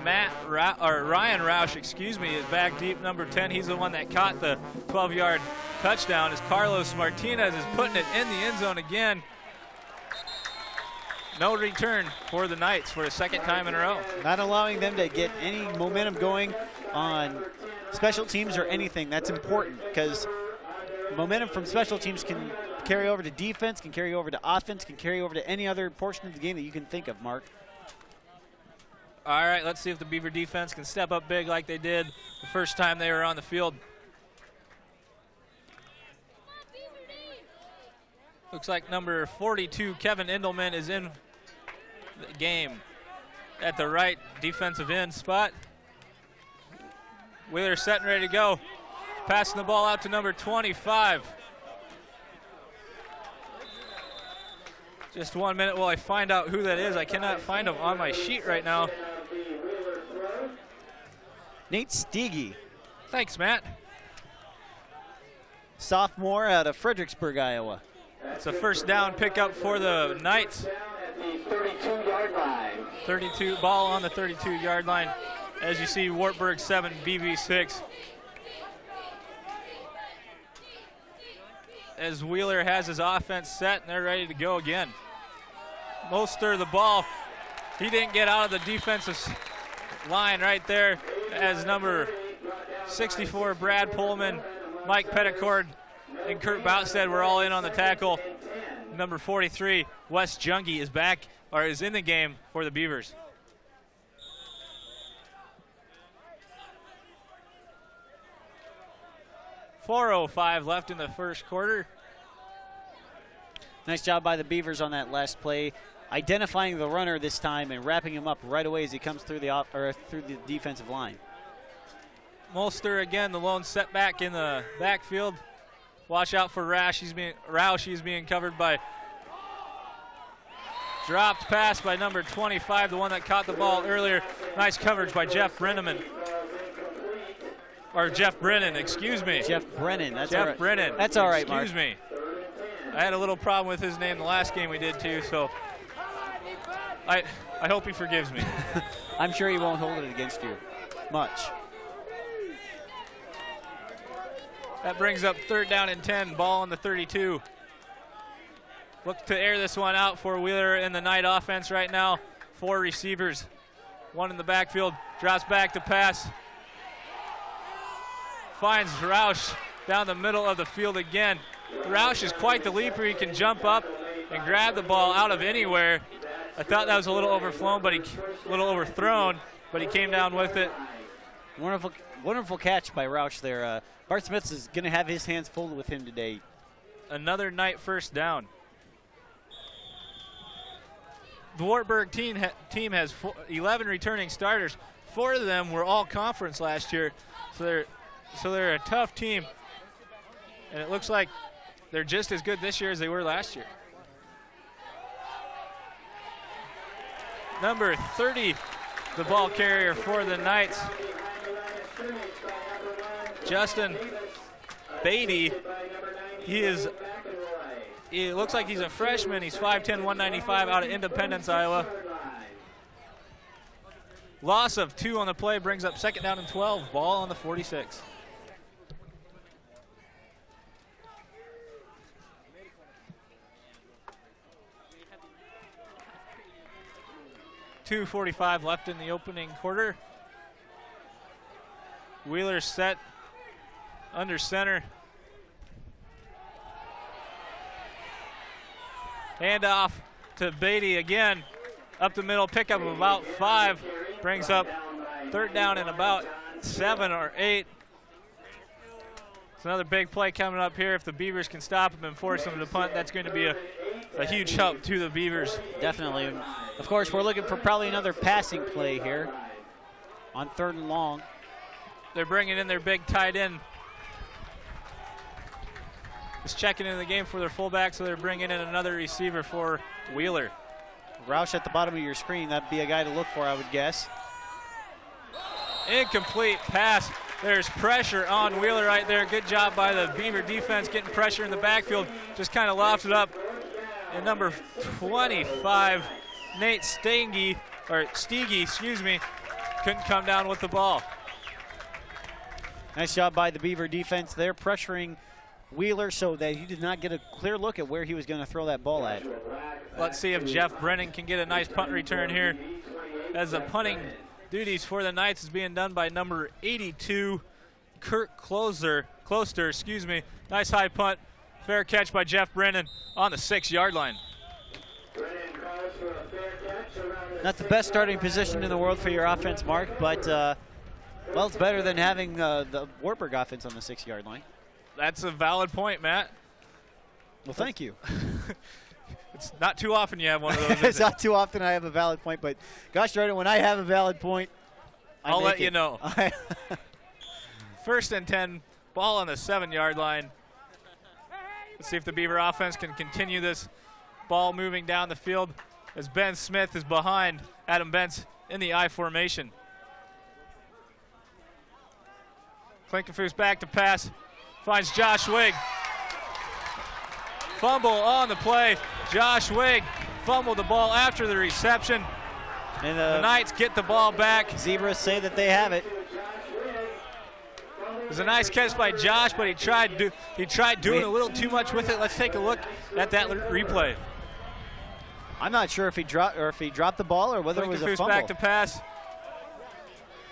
Ryan Roush, is back deep, number 10. He's the one that caught the 12-yard touchdown. As Carlos Martinez is putting it in the end zone again. No return for the Knights for the second time in a row. Not allowing them to get any momentum going on special teams or anything. That's important because momentum from special teams can carry over to defense, can carry over to offense, can carry over to any other portion of the game that you can think of, Mark. All right, let's see if the Beaver defense can step up big like they did the first time they were on the field. Looks like number 42, Kevin Endelman, is in the game at the right defensive end spot. Wheeler set and ready to go. Passing the ball out to number 25. Just 1 minute while I find out who that is. I cannot find him on my sheet right now. Nate Steege. Thanks, Matt. Sophomore out of Fredericksburg, Iowa. It's a first down pickup for the Knights. 32-yard line. 32 ball on the 32-yard line. As you see, Wartburg 7, BV 6. As Wheeler has his offense set and they're ready to go again. Moster the ball. He didn't get out of the defensive line right there as number 64, Brad Pullman, Mike Petticord, and Kurt Boutstead were all in on the tackle. Number 43, Wes Junge, is in the game for the Beavers. .405 left in the first quarter. Nice job by the Beavers on that last play, identifying the runner this time and wrapping him up right away as he comes through the defensive line. Molster again, the lone setback in the backfield. Watch out for Roush. He's being covered by dropped pass by number 25, the one that caught the ball earlier. Nice coverage by Jeff Brennan. Jeff Brennan. That's Jeff all right. Brennan. That's all right, Mark. Excuse me. I had a little problem with his name the last game we did too, so I hope he forgives me. I'm sure he won't hold it against you much. That brings up third down and 10, ball on the 32. Look to air this one out for Wheeler in the Knight offense right now. 4 receivers, 1 in the backfield, drops back to pass. Finds Roush down the middle of the field again. Roush is quite the leaper. He can jump up and grab the ball out of anywhere. I thought that was a little overthrown, but he came down with it. Wonderful catch by Roush there. Bart Smith is going to have his hands full with him today. Another Knight first down. The Wartburg team has 11 returning starters. 4 of them were all conference last year, so they're a tough team. And it looks like they're just as good this year as they were last year. Number 30, the ball carrier for the Knights, Justin Beatty. He looks like he's a freshman. He's 5'10", 195 out of Independence, Iowa. Loss of 2 on the play brings up second down and 12. Ball on the 46. .245 left in the opening quarter. Wheeler set under center. Hand off to Beatty again. Up the middle, pickup of about 5. Brings up third down and about 7 or 8. It's another big play coming up here. If the Beavers can stop him and force him to punt, that's going to be a huge help to the Beavers. Definitely. Of course, we're looking for probably another passing play here on 3rd and long. They're bringing in their big tight end. Just checking into the game for their fullback, so they're bringing in another receiver for Wheeler. Roush at the bottom of your screen. That'd be a guy to look for, I would guess. Incomplete pass There's pressure on Wheeler right there. Good job by the Beaver defense getting pressure in the backfield. Just kind of lofted up. And number 25, Nate Steege, couldn't come down with the ball. Nice job by the Beaver defense. They're pressuring Wheeler so that he did not get a clear look at where he was going to throw that ball at. Let's see if Jeff Brennan can get a nice punt return here, as the punting duties for the Knights is being done by number 82, Kurt Closter. Nice high punt. Fair catch by Jeff Brennan on the 6-yard line. Not the best starting position in the world for your offense, Mark, but, well, it's better than having the Wartburg offense on the 6-yard line. That's a valid point, Matt. Well, thank you. It's not too often you have one of those. It's not too often I have a valid point, but gosh darn it, when I have a valid point, I'll let you know. First and 10, ball on the 7-yard line. Let's see if the Beaver offense can continue this ball moving down the field as Ben Smith is behind Adam Bentz in the I formation. Klinkenfuss back to pass, finds Josh Wigg. Fumble on the play. Josh Wigg fumbled the ball after the reception. And the Knights get the ball back. Zebras say that they have it. It was a nice catch by Josh, but he tried doing a little too much with it. Let's take a look at that replay. I'm not sure if he dropped the ball or whether it was a fumble. Back to pass.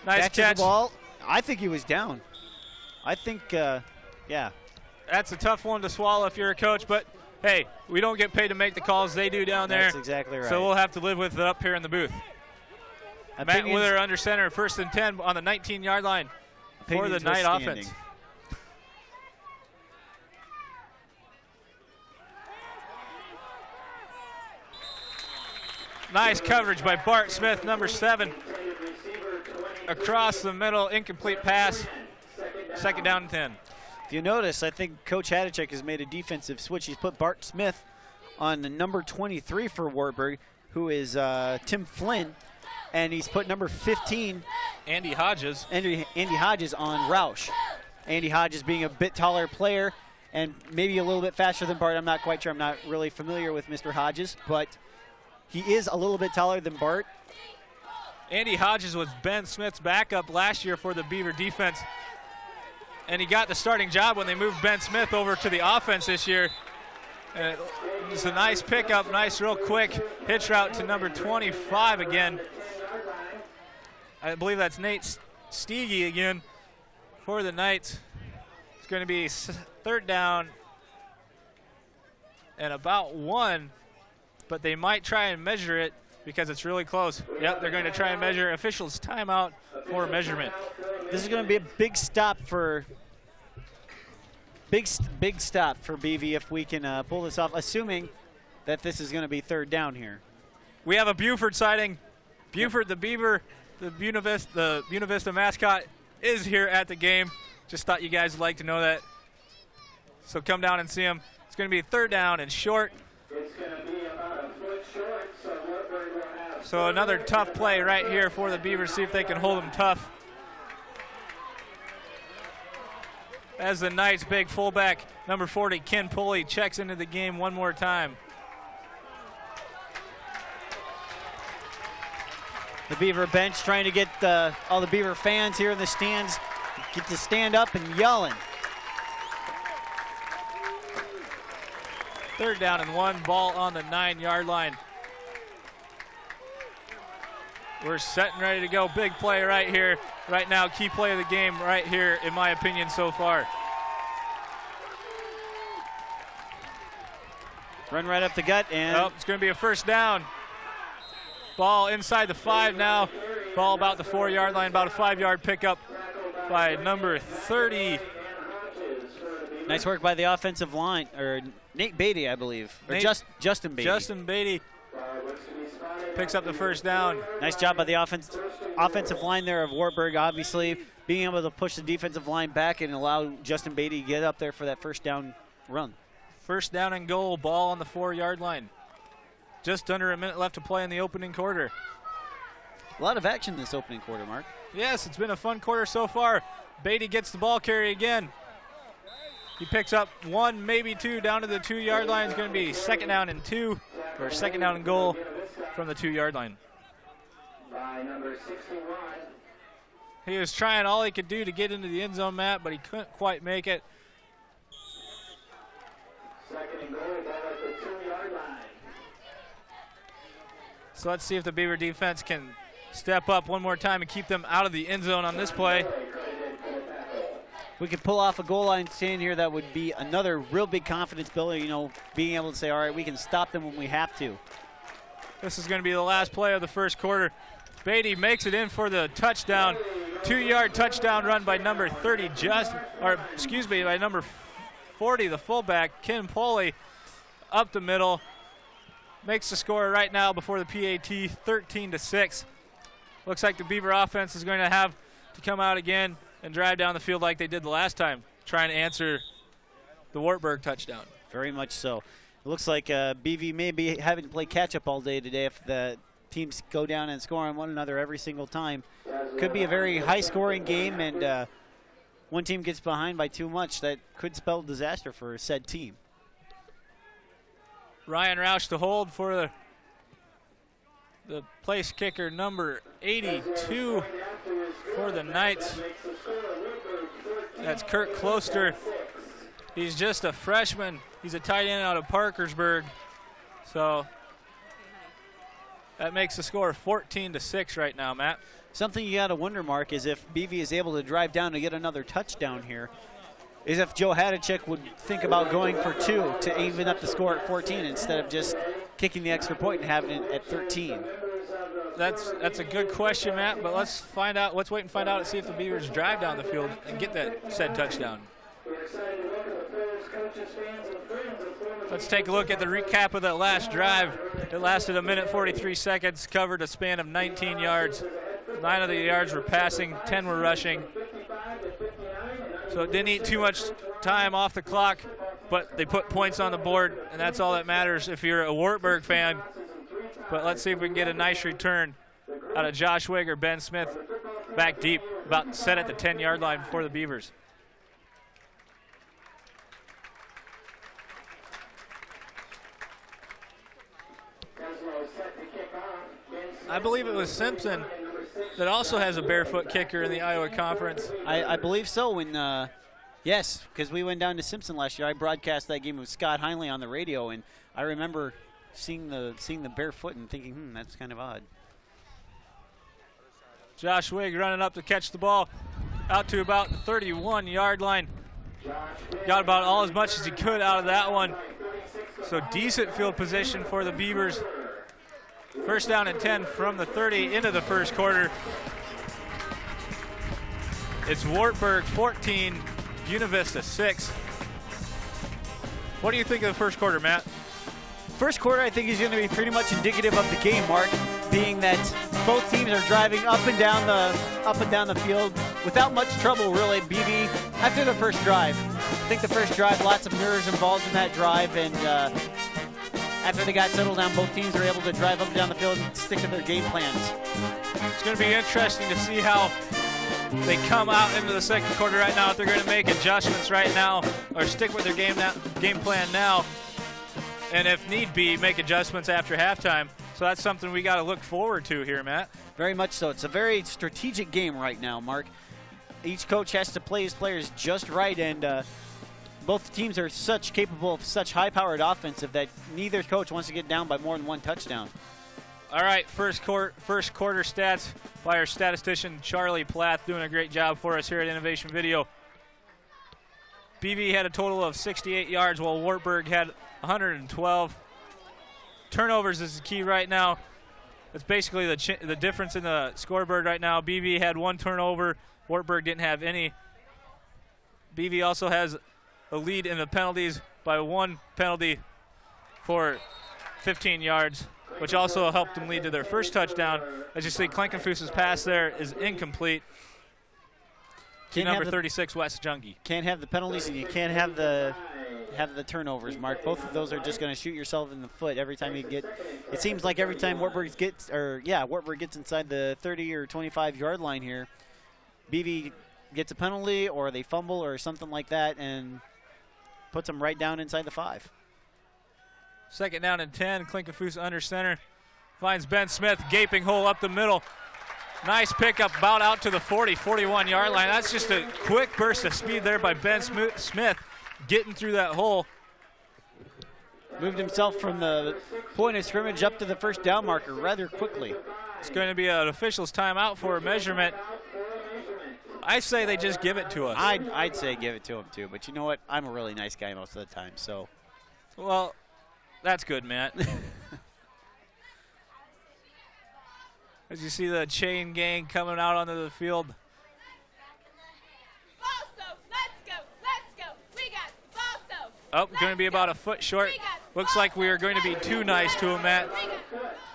Nice catch. The ball. I think he was down. I think, yeah. That's a tough one to swallow if you're a coach, but hey, we don't get paid to make the calls. They do down there. That's exactly right. So we'll have to live with it up here in the booth. Matt Wheeler under center, first and 10 on the 19-yard line for the Knight offense. Nice coverage by Bart Smith, number 7. Across the middle, incomplete pass. Second down and 10. If you notice, I think Coach Hadachek has made a defensive switch. He's put Bart Smith on the number 23 for Wartburg, who is Tim Flynn, and he's put number 15, Andy Hodges. Andy Hodges on Roush. Andy Hodges being a bit taller player and maybe a little bit faster than Bart. I'm not quite sure. I'm not really familiar with Mr. Hodges, but he is a little bit taller than Bart. Andy Hodges was Ben Smith's backup last year for the Beaver defense, and he got the starting job when they moved Ben Smith over to the offense this year. And it's a nice pickup, nice real quick hitch route to number 25 again. I believe that's Nate Steege again for the Knights. It's going to be third down and about 1, but they might try and measure it because it's really close. Yep, they're going to try and measure. Officials timeout for measurement. This is going to be a big stop for big stop for BV if we can pull this off, assuming that this is going to be third down here. We have a Buford sighting. Buford, the Beaver, the Buena Vista mascot, is here at the game. Just thought you guys would like to know that. So come down and see him. It's going to be third down and short. It's going to be about a foot short, so Wartburg will have. So another tough play right here for the Beavers. See if they can hold them tough. As the Knights' big fullback, number 40, Ken Pulley, checks into the game one more time. The Beaver bench trying to get all the Beaver fans here in the stands get to stand up and yelling. Third down and 1, ball on the 9-yard line. We're set and ready to go. Big play right here, right now. Key play of the game right here, in my opinion, so far. Run right up the gut, and it's going to be a first down. Ball inside the 5 now. Ball about the 4-yard line, about a 5-yard pickup by number 30. Nice work by the offensive line, or Nate Beatty, I believe, or Justin Beatty. Justin Beatty picks up the first down. Nice job by the offensive line there of Wartburg, obviously, being able to push the defensive line back and allow Justin Beatty to get up there for that first down run. First down and goal, ball on the 4-yard line. Just under a minute left to play in the opening quarter. A lot of action this opening quarter, Mark. Yes, it's been a fun quarter so far. Beatty gets the ball carry again. He picks up 1, maybe 2, down to the 2-yard line. It's going to be 2nd down and 2, or 2nd down and goal from the 2-yard line. By number 61. He was trying all he could do to get into the end zone, Matt, but he couldn't quite make it. 2nd and goal, ball at the 2-yard line. So let's see if the Beaver defense can step up one more time and keep them out of the end zone on this play. If we could pull off a goal line stand here, that would be another real big confidence builder, you know, being able to say, all right, we can stop them when we have to. This is going to be the last play of the first quarter. Beatty makes it in for the touchdown. 2-yard touchdown run by number 30, by number 40, the fullback, Ken Poley, up the middle. Makes the score right now before the PAT, 13-6. Looks like the Beaver offense is going to have to come out again and drive down the field like they did the last time, trying to answer the Wartburg touchdown. Very much so. It looks like BV may be having to play catch-up all day today if the teams go down and score on one another every single time. Could be a very high-scoring game, and one team gets behind by too much. That could spell disaster for said team. Ryan Roush to hold for the place kicker, number 82 for the Knights. That's Kurt Closter. He's just a freshman. He's a tight end out of Parkersburg. So that makes the score 14-6 right now, Matt. Something you got to wonder, Mark, is if BV is able to drive down to get another touchdown here, is if Joe Hadachek would think about going for 2 to even up the score at 14 instead of just kicking the extra point and having it at 13. That's a good question, Matt, but let's find out. Let's wait and find out and see if the Beavers drive down the field and get that said touchdown. Let's take a look at the recap of that last drive. It lasted 1 minute 43 seconds, covered a span of 19 yards. 9 of the yards were passing, 10 were rushing. So it didn't eat too much time off the clock, but they put points on the board, and that's all that matters if you're a Wartburg fan. But let's see if we can get a nice return out of Josh Wigg or Ben Smith back deep, about set at the 10-yard line for the Beavers. I believe it was Simpson that also has a barefoot kicker in the Iowa Conference. I believe so. When yes, because we went down to Simpson last year. I broadcast that game with Scott Heinley on the radio, and I remember seeing the barefoot and thinking, that's kind of odd. Josh Wigg running up to catch the ball out to about the 31-yard line. Got about all as much as he could out of that one. So decent field position for the Beavers. First down and 10 from the 30 into the first quarter. It's Wartburg 14, Buena Vista 6. What do you think of the first quarter, Matt? First quarter, I think, is going to be pretty much indicative of the game, Mark, being that both teams are driving up and down the field without much trouble, really. BV, after the first drive, I think the first drive, lots of nerves involved in that drive, and after they got settled down, both teams were able to drive up and down the field and stick to their game plans. It's going to be interesting to see how they come out into the second quarter right now, if they're going to make adjustments right now or stick with their game plan now, and if need be, make adjustments after halftime. So that's something we got to look forward to here, Matt. Very much so. It's a very strategic game right now, Mark. Each coach has to play his players just right, and both teams are such capable of such high-powered offensive that neither coach wants to get down by more than one touchdown. All right, first quarter stats by our statistician Charlie Plath, doing a great job for us here at Innovation Video. BV had a total of 68 yards, while Wartburg had 112. Turnovers is the key right now. That's basically the difference in the scoreboard right now. BV had 1 turnover. Wartburg didn't have any. BV also has a lead in the penalties by 1 penalty for 15 yards, which also helped them lead to their first touchdown. As you see, Klenkenfuss's pass there is incomplete. Number 36, Wes Junkie. Can't have the penalties, and you can't have the have the turnovers, Mark. Both of those are just going to shoot yourself in the foot every time you get. It seems like every time Wartburg gets inside the 30 or 25-yard line here, BV gets a penalty or they fumble or something like that and puts them right down inside the 5. 2nd down and 10. Klinkenfuss under center. Finds Ben Smith, gaping hole up the middle. Nice pickup, about out to the 40, 41-yard line. That's just a quick burst of speed there by Ben Smith, getting through that hole. Moved himself from the point of scrimmage up to the first down marker rather quickly. It's going to be an official's timeout for a measurement. I say they just give it to us. I'd say give it to him too, but you know what? I'm a really nice guy most of the time, so. Well, that's good, Matt. As you see the chain gang coming out onto the field. Oh, going to be about a foot short. Looks like we are going to be too nice to him, Matt.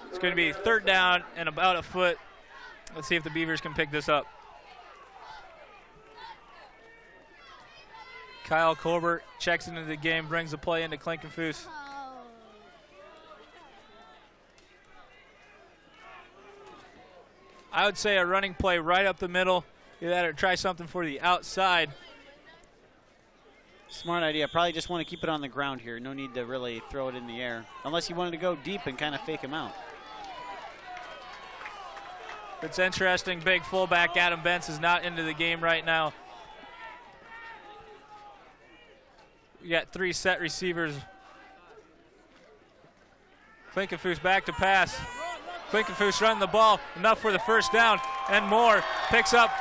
It's going to be 3rd down and about a foot. Let's see if the Beavers can pick this up. Kyle Colbert checks into the game, brings the play into Klinkenfuss. I would say a running play right up the middle. Either that or try something for the outside. Smart idea. Probably just want to keep it on the ground here. No need to really throw it in the air. Unless you wanted to go deep and kind of fake him out. It's interesting. Big fullback Adam Bentz is not into the game right now. We got 3 set receivers. Klinkenfuss back to pass. Klinkenfuss running the ball, enough for the first down and more. Picks up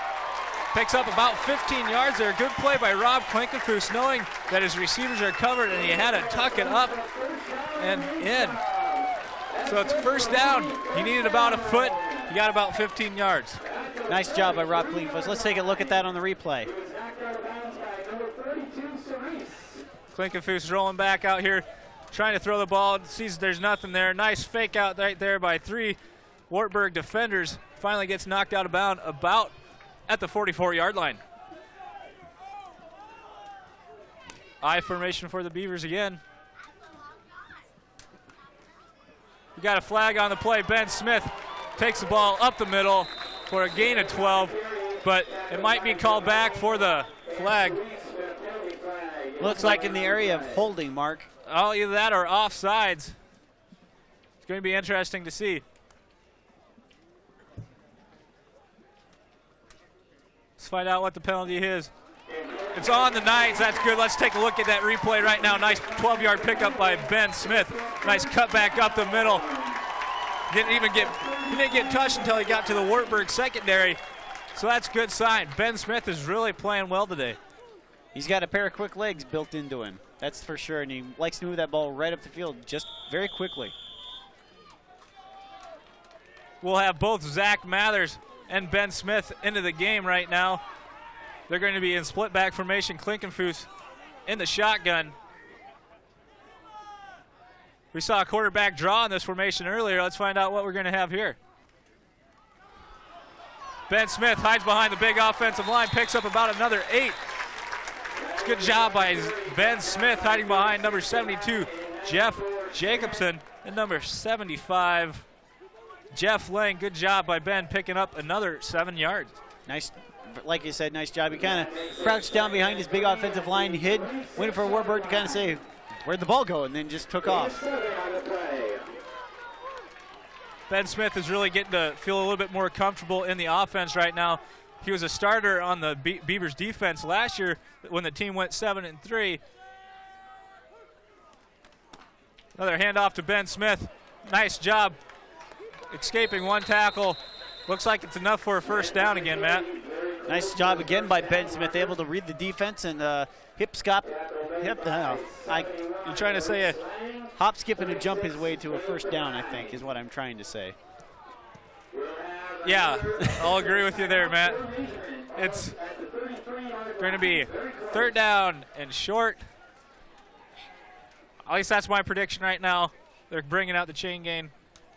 about 15 yards there. Good play by Rob Klinkenfuss, knowing that his receivers are covered and he had to tuck it up and in. So it's first down. He needed about a foot. He got about 15 yards. Nice job by Rob Klinkenfuss. Let's take a look at that on the replay. Klinkenfuss rolling back out here, trying to throw the ball, sees there's nothing there. Nice fake out right there by 3 Wartburg defenders. Finally gets knocked out of bounds about at the 44-yard line. I formation for the Beavers again. We got a flag on the play. Ben Smith takes the ball up the middle for a gain of 12, but it might be called back for the flag. Looks like in the area of holding, Mark. Oh, either that or offsides. It's going to be interesting to see. Let's find out what the penalty is. It's on the Knights. That's good. Let's take a look at that replay right now. Nice 12-yard pickup by Ben Smith. Nice cut back up the middle. He didn't get touched until he got to the Wartburg secondary. So that's a good sign. Ben Smith is really playing well today. He's got a pair of quick legs built into him. That's for sure, and he likes to move that ball right up the field just very quickly. We'll have both Zach Mathers and Ben Smith into the game right now. They're going to be in split back formation. Klinkenfuss in the shotgun. We saw a quarterback draw in this formation earlier. Let's find out what we're going to have here. Ben Smith hides behind the big offensive line, picks up about another 8. Good job by Ben Smith hiding behind number 72, Jeff Jacobson, and number 75, Jeff Lang. Good job by Ben picking up another 7 yards. Nice, like you said, nice job. He kind of crouched down behind his big offensive line, hid, waiting for Wartburg to kind of say, where'd the ball go, and then just took off. Ben Smith is really getting to feel a little bit more comfortable in the offense right now. He was a starter on the Beavers defense last year when the team went 7-3. Another handoff to Ben Smith. Nice job escaping one tackle. Looks like it's enough for a first down again, Matt. Nice job again by Ben Smith, able to read the defense and you're trying to say a hop, skip, and a jump his way to a first down, I think, is what I'm trying to say. Yeah, I'll agree with you there, Matt. It's going to be 3rd down and short. At least that's my prediction right now. They're bringing out the chain gang.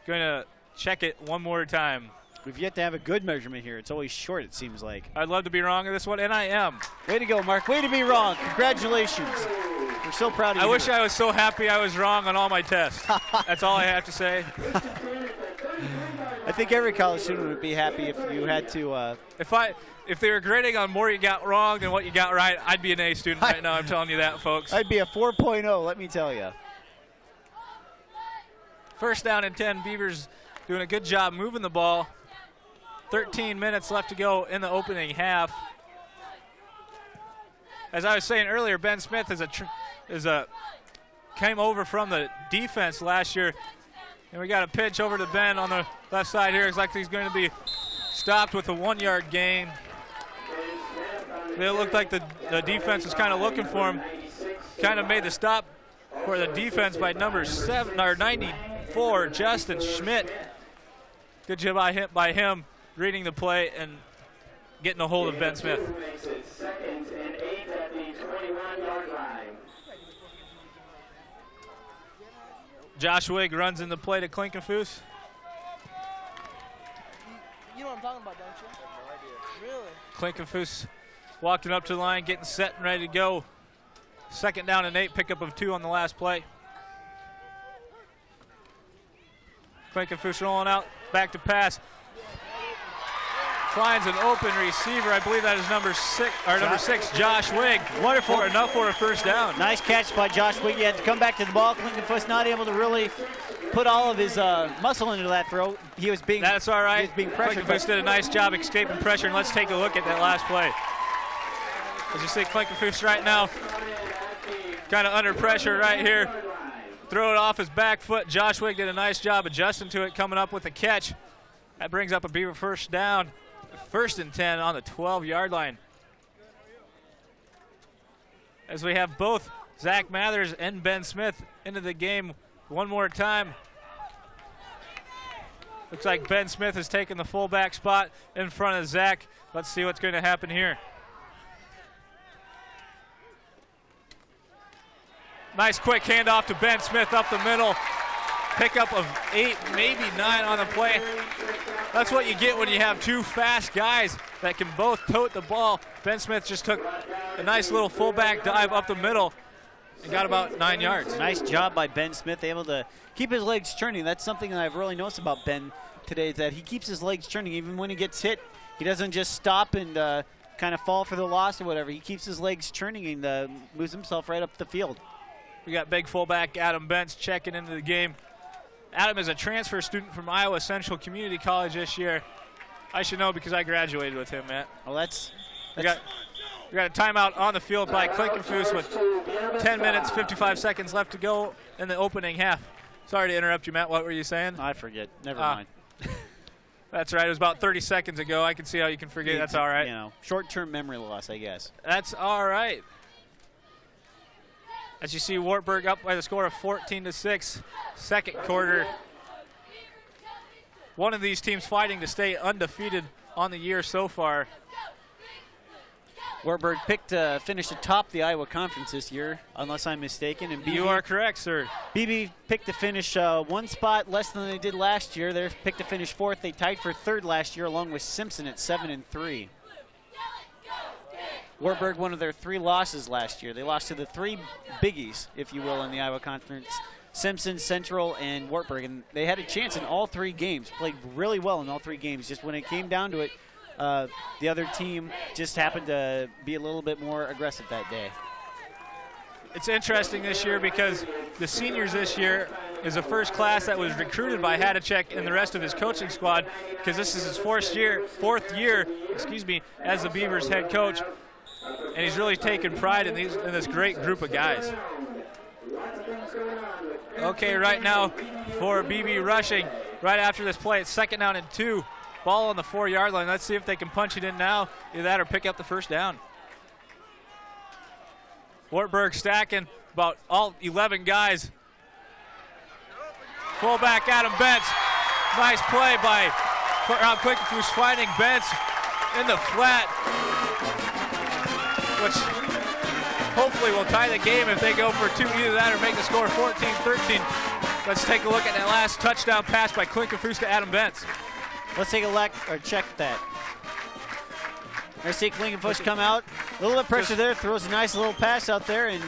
Going to check it one more time. We've yet to have a good measurement here. It's always short, it seems like. I'd love to be wrong on this one, and I am. Way to go, Mark. Way to be wrong. Congratulations. We're so proud of you. I wish I was so happy I was wrong on all my tests. That's all I have to say. I think every college student would be happy if you had to. If they were grading on more you got wrong than what you got right, I'd be an A student right now. I'm telling you that, folks. I'd be a 4.0, let me tell you. First down and 10. Beavers doing a good job moving the ball. 13 minutes left to go in the opening half. As I was saying earlier, Ben Smith came over from the defense last year. And we got a pitch over to Ben on the left side here. It's like he's going to be stopped with a 1-yard gain. It looked like the defense was kind of looking for him. Kind of made the stop for the defense by number 94, Justin Schmidt. Good job by him reading the play and getting a hold of Ben Smith. Josh Wigg runs in the play to Klinkenfuss. You know what I'm talking about, don't you? I have no idea. Really? Klinkenfuss walking up to the line, getting set and ready to go. Second down and 8, pickup of 2 on the last play. Klinkenfuss rolling out, back to pass. Finds an open receiver. I believe that is number 6, Josh Wigg. Wonderful. Enough for a first down. Nice catch by Josh Wigg. He had to come back to the ball. Klinkenfuss not able to really put all of his muscle into that throw. That's all right. He was being pressured. Klinkenfuss did a nice job escaping pressure, and let's take a look at that last play. As you see, Klinkenfuss right now kind of under pressure right here. Throw it off his back foot. Josh Wigg did a nice job adjusting to it, coming up with a catch. That brings up a Beaver first down. First and 10 on the 12-yard line. As we have both Zach Mathers and Ben Smith into the game one more time. Looks like Ben Smith has taken the fullback spot in front of Zach. Let's see what's going to happen here. Nice quick handoff to Ben Smith up the middle. Pickup of 8, maybe 9 on the play. That's what you get when you have two fast guys that can both tote the ball. Ben Smith just took a nice little fullback dive up the middle and got about 9 yards. Nice job by Ben Smith, able to keep his legs churning. That's something that I've really noticed about Ben today, is that he keeps his legs churning. Even when he gets hit, he doesn't just stop and kind of fall for the loss or whatever. He keeps his legs churning and moves himself right up the field. We got big fullback Adam Bentz checking into the game. Adam is a transfer student from Iowa Central Community College this year. I should know because I graduated with him, Matt. Well, we got a timeout on the field by Klinkenfuss with 10 minutes, 55 seconds left to go in the opening half. Sorry to interrupt you, Matt. What were you saying? I forget. Never mind. That's right. It was about 30 seconds ago. I can see how you can forget. That's all right. You know, short-term memory loss, I guess. That's all right. As you see, Wartburg up by the score of 14-6, second quarter. One of these teams fighting to stay undefeated on the year so far. Wartburg picked to finish atop the Iowa Conference this year, unless I'm mistaken. And you are correct, sir. BB picked to finish one spot less than they did last year. They're picked to finish fourth. They tied for third last year, along with Simpson at 7-3. Wartburg, one of their 3 losses last year. They lost to the 3 biggies, if you will, in the Iowa Conference. Simpson, Central, and Wartburg. And they had a chance in all 3 games, played really well in all 3 games. Just when it came down to it, the other team just happened to be a little bit more aggressive that day. It's interesting this year because the seniors this year is the first class that was recruited by Hadacek and the rest of his coaching squad, because this is his fourth year, as the Beavers head coach. And he's really taken pride in this great group of guys. Okay, right now for BB rushing, right after this play, it's second down and 2. Ball on the 4-yard line. Let's see if they can punch it in now. Either that or pick up the first down. Wartburg stacking about all 11 guys. Fullback Adam Bentz. Nice play by Rob Klinkenfuss finding Bentz in the flat, which hopefully will tie the game if they go for 2, either that or make the score 14-13. Let's take a look at that last touchdown pass by Klinkenfuss to Adam Bentz. Let's take a look or check that. Let's see Klinkenfuss come out. A little bit of pressure there, throws a nice little pass out there, and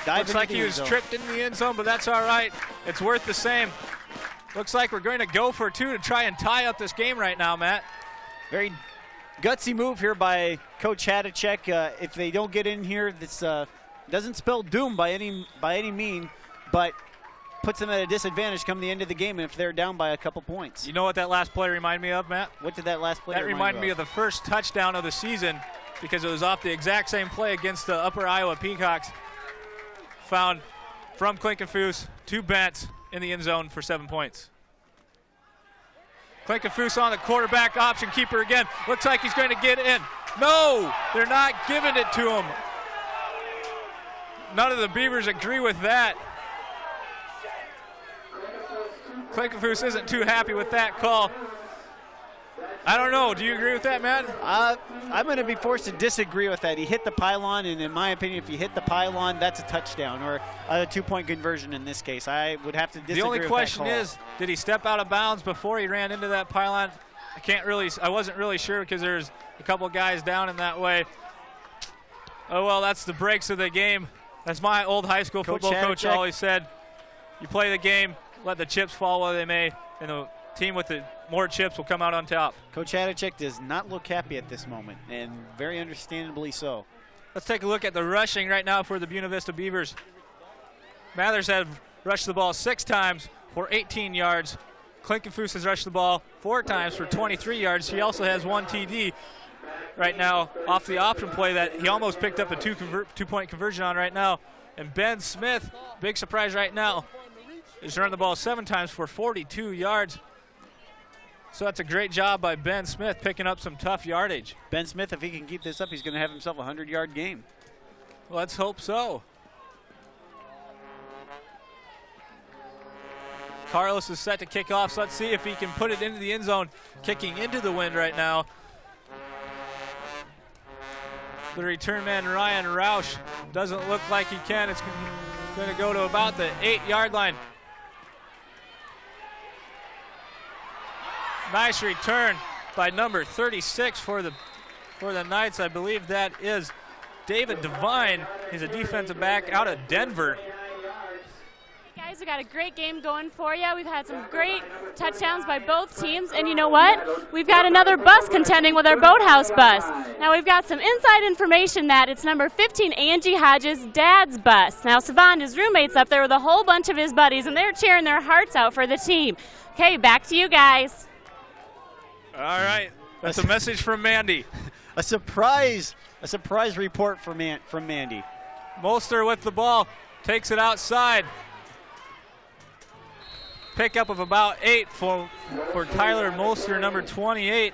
Looks like he was tripped in the end zone, but that's all right. It's worth the same. Looks like we're going to go for 2 to try and tie up this game right now, Matt. Very gutsy move here by Coach Hadacek. If they don't get in here, this doesn't spell doom by any mean, but puts them at a disadvantage come the end of the game if they're down by a couple points. You know what that last play reminded me of, Matt? What did that last play That reminded me of the first touchdown of the season because it was off the exact same play against the Upper Iowa Peacocks. Found from Klinkenfuss to Bentz in the end zone for 7 points. Klinkenfuss on the quarterback option keeper again. Looks like he's going to get in. No, they're not giving it to him. None of the Beavers agree with that. Klinkenfuss isn't too happy with that call. I don't know. Do you agree with that, Matt? I'm going to be forced to disagree with that. He hit the pylon, and in my opinion, if you hit the pylon, that's a touchdown or a 2-point conversion in this case. I would have to disagree with that call. The only question is, did he step out of bounds before he ran into that pylon? I wasn't really sure because there's a couple guys down in that way. Oh, well, that's the breaks of the game. That's my old high school football coach always said. You play the game, let the chips fall where they may, and the team with the more chips will come out on top. Coach Hadacek does not look happy at this moment, and very understandably so. Let's take a look at the rushing right now for the Buena Vista Beavers. Mathers have rushed the ball 6 times for 18 yards. Klinkenfuss has rushed the ball 4 times for 23 yards. He also has 1 TD right now off the option play that he almost picked up a 2-point conversion on right now. And Ben Smith, big surprise right now, is running the ball 7 times for 42 yards. So that's a great job by Ben Smith picking up some tough yardage. Ben Smith, if he can keep this up, he's going to have himself a 100-yard game. Let's hope so. Carlos is set to kick off, so let's see if he can put it into the end zone, kicking into the wind right now. The return man, Ryan Roush, doesn't look like he can. It's going to go to about the 8-yard line. Nice return by number 36 for the Knights. I believe that is David Devine. He's a defensive back out of Denver. Guys, we got a great game going for you. We've had some great touchdowns by both teams, and you know what? We've got another bus contending with our Boathouse bus. Now we've got some inside information that it's number 15, Angie Hodges' dad's bus. Now Savon, his roommate's up there with a whole bunch of his buddies, and they're cheering their hearts out for the team. Okay, back to you guys. All right, that's a message from Mandy. A surprise report from Mandy. Molster with the ball, takes it outside. Pickup of about 8 for Tyler Molster, number 28.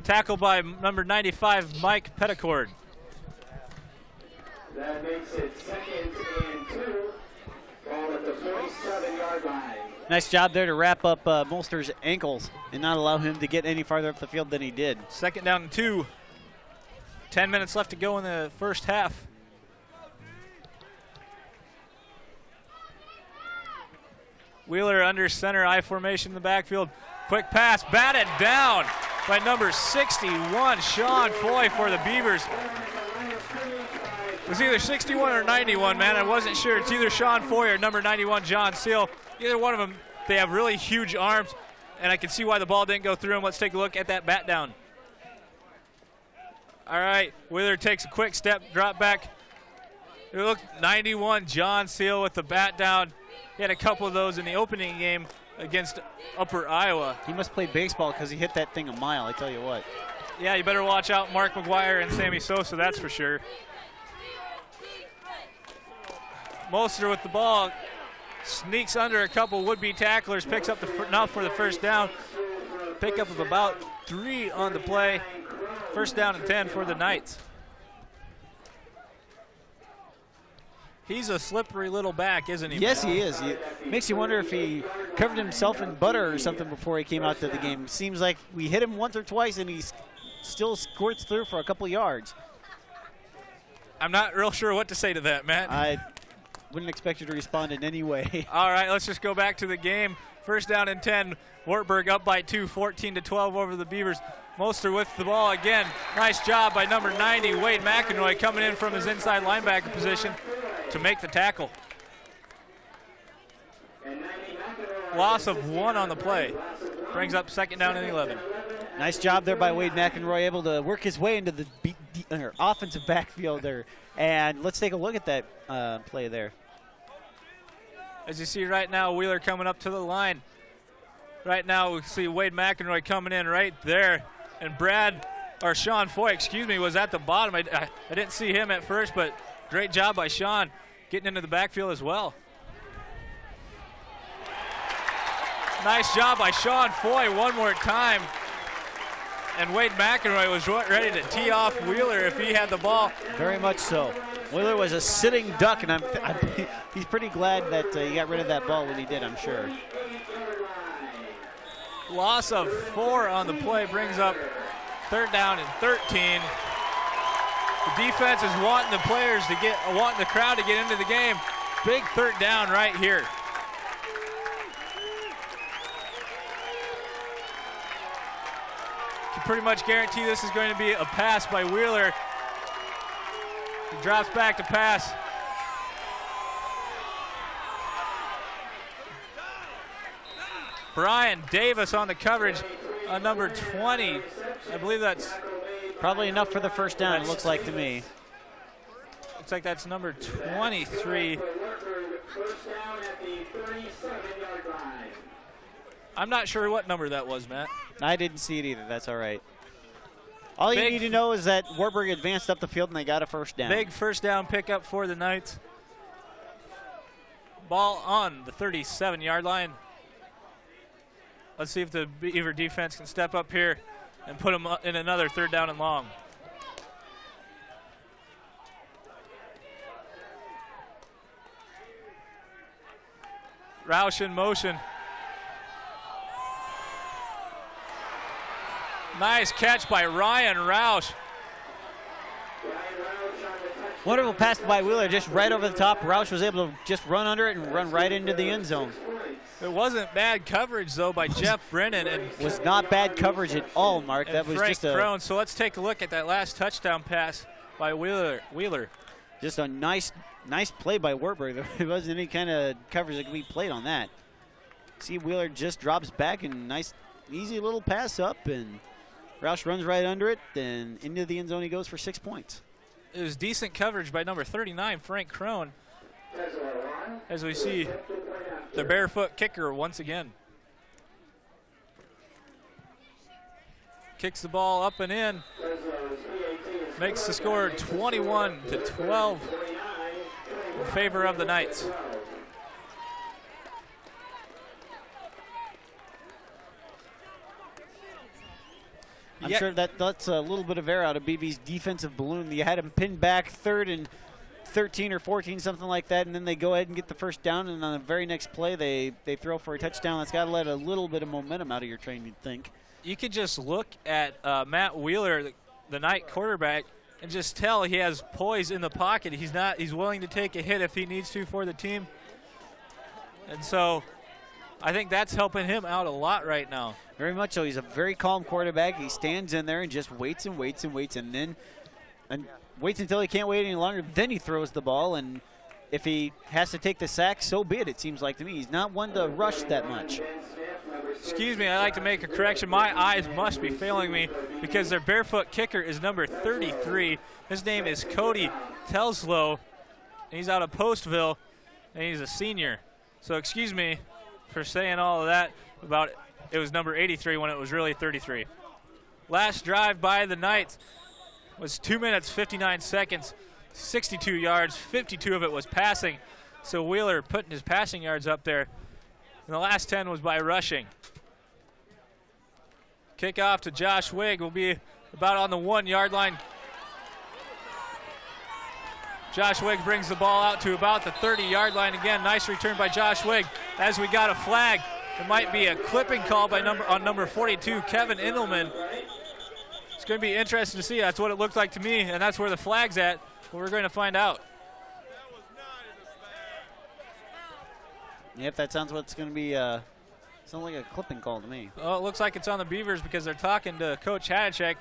Tackled by number 95, Mike Petticord. That makes it 2nd and 2. Ball at the 47-yard line. Nice job there to wrap up Molster's ankles and not allow him to get any farther up the field than he did. 2nd down and 2. 10 minutes left to go in the first half. Wheeler under center, I formation in the backfield. Quick pass, batted down by number 61, Sean Foy for the Beavers. It was either 61 or 91, man. I wasn't sure. It's either Sean Foy or number 91, John Seal. Either one of them, they have really huge arms, and I can see why the ball didn't go through them. Let's take a look at that bat down. All right, Wheeler takes a quick step, drop back. It looked 91, John Seal with the bat down. He had a couple of those in the opening game against Upper Iowa. He must play baseball because he hit that thing a mile, I tell you what. Yeah, you better watch out Mark McGuire and Sammy Sosa, that's for sure. Molster with the ball, sneaks under a couple would-be tacklers, picks up enough for the first down. Pickup of about 3 on the play. First down and 10 for the Knights. He's a slippery little back, isn't he? Yes, he is. It makes you wonder if he covered himself in butter or something before he came out to the game. Seems like we hit him once or twice, and he still squirts through for a couple yards. I'm not real sure what to say to that, Matt. I wouldn't expect you to respond in any way. All right, let's just go back to the game. First down and 10. Wartburg up by 2, 14-12 over the Beavers. Moster with the ball again. Nice job by number 90, Wade McEnroy, coming in from his inside linebacker position to make the tackle. Loss of 1 on the play. Brings up second down and 11. Nice job there by Wade McEnroy, able to work his way into the offensive backfield there. And let's take a look at that play there. As you see right now, Wheeler coming up to the line. Right now we see Wade McEnroy coming in right there. And Sean Foy, was at the bottom. I didn't see him at first, but great job by Sean getting into the backfield as well. Nice job by Sean Foy one more time. And Wade McEnroy was ready to tee off Wheeler if he had the ball. Very much so. Wheeler was a sitting duck, and he's pretty glad that he got rid of that ball when he did, I'm sure. Loss of 4 on the play brings up third down and 13. The defense is wanting the crowd to get into the game. Big third down right here. Can pretty much guarantee this is going to be a pass by Wheeler. He drops back to pass. Brian Davis on the coverage on number 20. I believe that's probably enough for the first down, it looks like to me. Looks like that's number 23. I'm not sure what number that was, Matt. I didn't see it either. That's all right. All you need to know is that Wartburg advanced up the field and they got a first down. Big first down pickup for the Knights. Ball on the 37-yard line. Let's see if the Beaver defense can step up here and put them in another third down and long. Roush in motion. Nice catch by Ryan Roush. Wonderful pass by Wheeler, just right over the top. Roush was able to just run under it and run right into the end zone. It wasn't bad coverage, though, by Jeff Brennan. It was not bad coverage at all, Mark. That was Frank just a Crone. So let's take a look at that last touchdown pass by Wheeler. Just a nice play by Wartburg. There wasn't any kind of coverage that could be played on that. See, Wheeler just drops back and nice, easy little pass up, and Roush runs right under it, then into the end zone he goes for 6 points. It was decent coverage by number 39, Frank Crone, as we see the barefoot kicker once again. Kicks the ball up and in. Makes the score 21-12 in favor of the Knights. I'm sure that's a little bit of air out of BV's defensive balloon. You had him pinned back 3rd and 13 or 14, something like that, and then they go ahead and get the first down, and on the very next play they throw for a touchdown. That's got to let a little bit of momentum out of your train, you'd think. You could just look at Matt Wheeler, the Knight quarterback, and just tell he has poise in the pocket. He's willing to take a hit if he needs to for the team. And so I think that's helping him out a lot right now. Very much so. He's a very calm quarterback. He stands in there and just waits and waits and waits, and then waits until he can't wait any longer. Then he throws the ball, and if he has to take the sack, so be it, it seems like to me. He's not one to rush that much. Excuse me, I'd like to make a correction. My eyes must be failing me because their barefoot kicker is number 33. His name is Cody Telslow, and he's out of Postville, and he's a senior. So excuse me for saying all of that about it was number 83 when it was really 33. Last drive by the Knights was 2 minutes, 59 seconds, 62 yards, 52 of it was passing. So Wheeler putting his passing yards up there. And the last 10 was by rushing. Kickoff to Josh Wigg will be about on the 1-yard line. Josh Wigg brings the ball out to about the 30-yard line again. Nice return by Josh Wigg. As we got a flag, it might be a clipping call by number 42, Kevin Indelman. It's going to be interesting to see. That's what it looked like to me, and that's where the flag's at. But we're going to find out. Yep, that sounds what it's going to be Sounds like a clipping call to me. Oh, it looks like it's on the Beavers because they're talking to Coach Hadachek.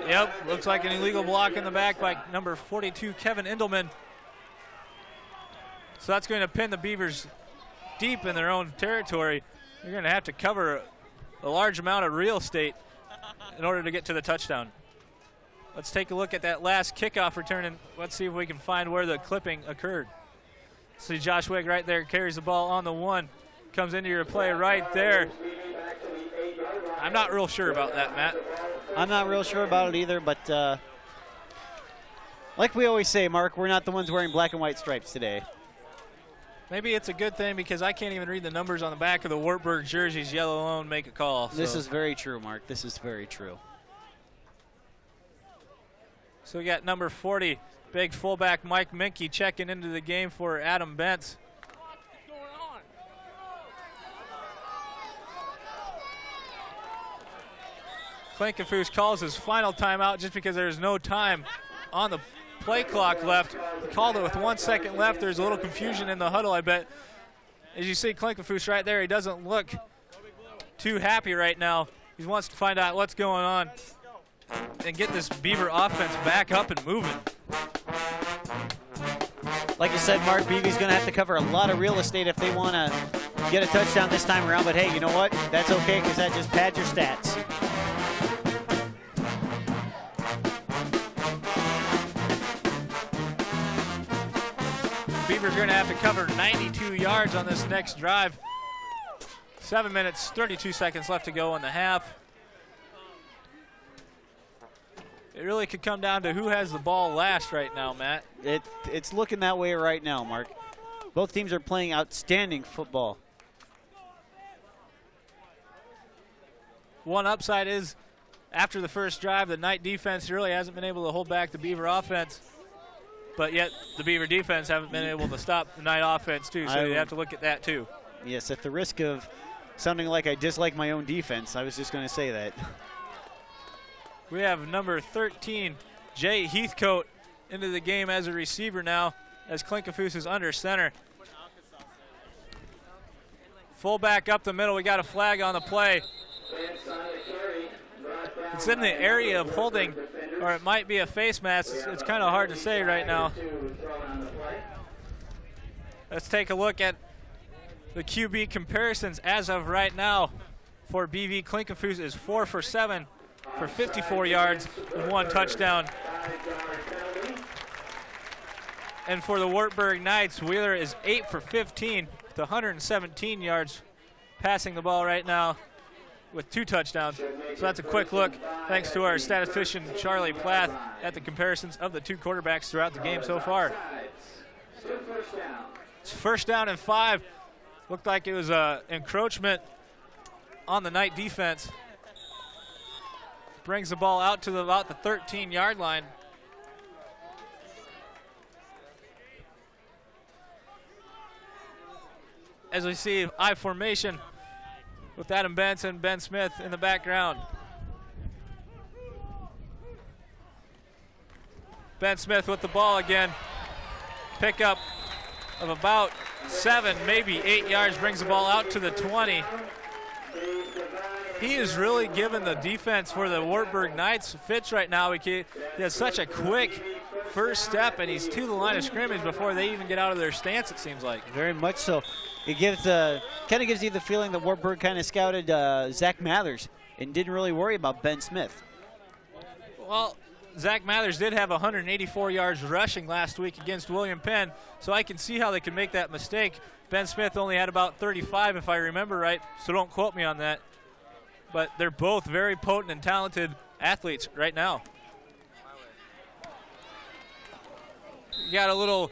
Yep, looks like an illegal block in the back by number 42, Kevin Indelman. So that's going to pin the Beavers deep in their own territory. You're going to have to cover a large amount of real estate in order to get to the touchdown. Let's take a look at that last kickoff return, and let's see if we can find where the clipping occurred. See Josh Wigg right there, carries the ball on the 1. Comes into your play right there. I'm not real sure about that, Matt. I'm not real sure about it either, but like we always say, Mark, we're not the ones wearing black and white stripes today. Maybe it's a good thing because I can't even read the numbers on the back of the Wartburg jerseys. Yellow alone, make a call. This is very true, Mark. This is very true. So we got number 40, big fullback Mike Minke checking into the game for Adam Bentz. Klinkenfuss calls his final timeout just because there's no time on the play clock left. He called it with 1 second left. There's a little confusion in the huddle, I bet. As you see Klinkenfuss right there, he doesn't look too happy right now. He wants to find out what's going on and get this Beaver offense back up and moving. Like you said, Mark, BV's going to have to cover a lot of real estate if they want to get a touchdown this time around. But hey, you know what? That's okay because that just pads your stats. Beavers are going to have to cover 92 yards on this next drive. 7 minutes, 32 seconds left to go in the half. It really could come down to who has the ball last right now, Matt. It's looking that way right now, Mark. Both teams are playing outstanding football. One upside is after the first drive, the Knight defense really hasn't been able to hold back the Beaver offense. But yet the Beaver defense haven't been able to stop the Knight offense too, so you have to look at that too. Yes, at the risk of sounding like I dislike my own defense, I was just going to say that. We have number 13, Jay Heathcote, into the game as a receiver now, as Klinkenfuss is under center. Fullback up the middle, we got a flag on the play. It's in the area of holding, or it might be a face mask. It's kind of hard to say right now. Let's take a look at the QB comparisons as of right now. For BV, Klinkenfuss is 4 for 7 for 54 yards and 1 touchdown. And for the Wartburg Knights, Wheeler is 8 for 15 with 117 yards passing the ball right now with 2 touchdowns. So that's a quick look, thanks to our statistician Charlie Plath, at the comparisons of the 2 quarterbacks throughout the game so far. It's first down and 5. Looked like it was encroachment on the Knight defense. Brings the ball out to about the 13-yard line. As we see I formation with Adam Bentz and Ben Smith in the background. Ben Smith with the ball again. Pickup of about 7, maybe 8 yards, brings the ball out to the 20. He is really giving the defense for the Wartburg Knights fits right now. He has such a quick first step, and he's to the line of scrimmage before they even get out of their stance, it seems like. Very much so. It gives kind of gives you the feeling that Wartburg kind of scouted Zach Mathers and didn't really worry about Ben Smith. Well, Zach Mathers did have 184 yards rushing last week against William Penn, so I can see how they can make that mistake. Ben Smith only had about 35, if I remember right, so don't quote me on that. But they're both very potent and talented athletes right now. You got a little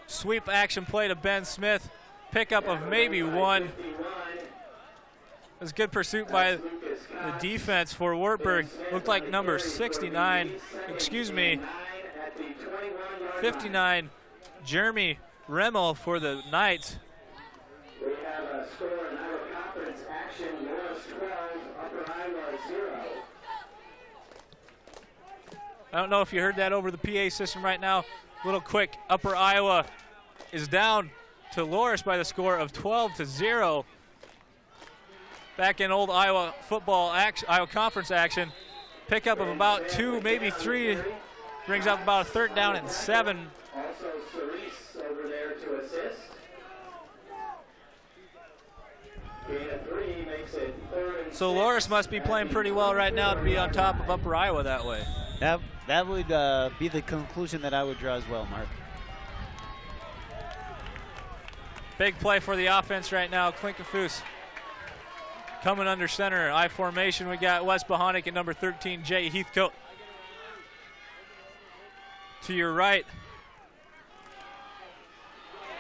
sweep action play to Ben Smith. Pickup of maybe 1. It was good pursuit by the defense for Wartburg. Looked like number 59, 59, Jeremy Remmel for the Knights. We have a score in our conference action. Loras 12, Upper Iowa 0. I don't know if you heard that over the PA system right now. Little quick, Upper Iowa is down to Loris by the score of 12-0. Back in old Iowa football action, Iowa Conference action. Pickup of about 2, maybe 3, brings up about a 3rd down and 7. Also, Cerise over there to assist. Gain of 3 makes it 3rd and So Loris must be playing pretty well right now to be on top of Upper Iowa that way. That would be the conclusion that I would draw as well, Mark. Big play for the offense right now. Klinkenfuss coming under center. I formation. We got Wes Bohonic at number 13, Jay Heathcote. To your right,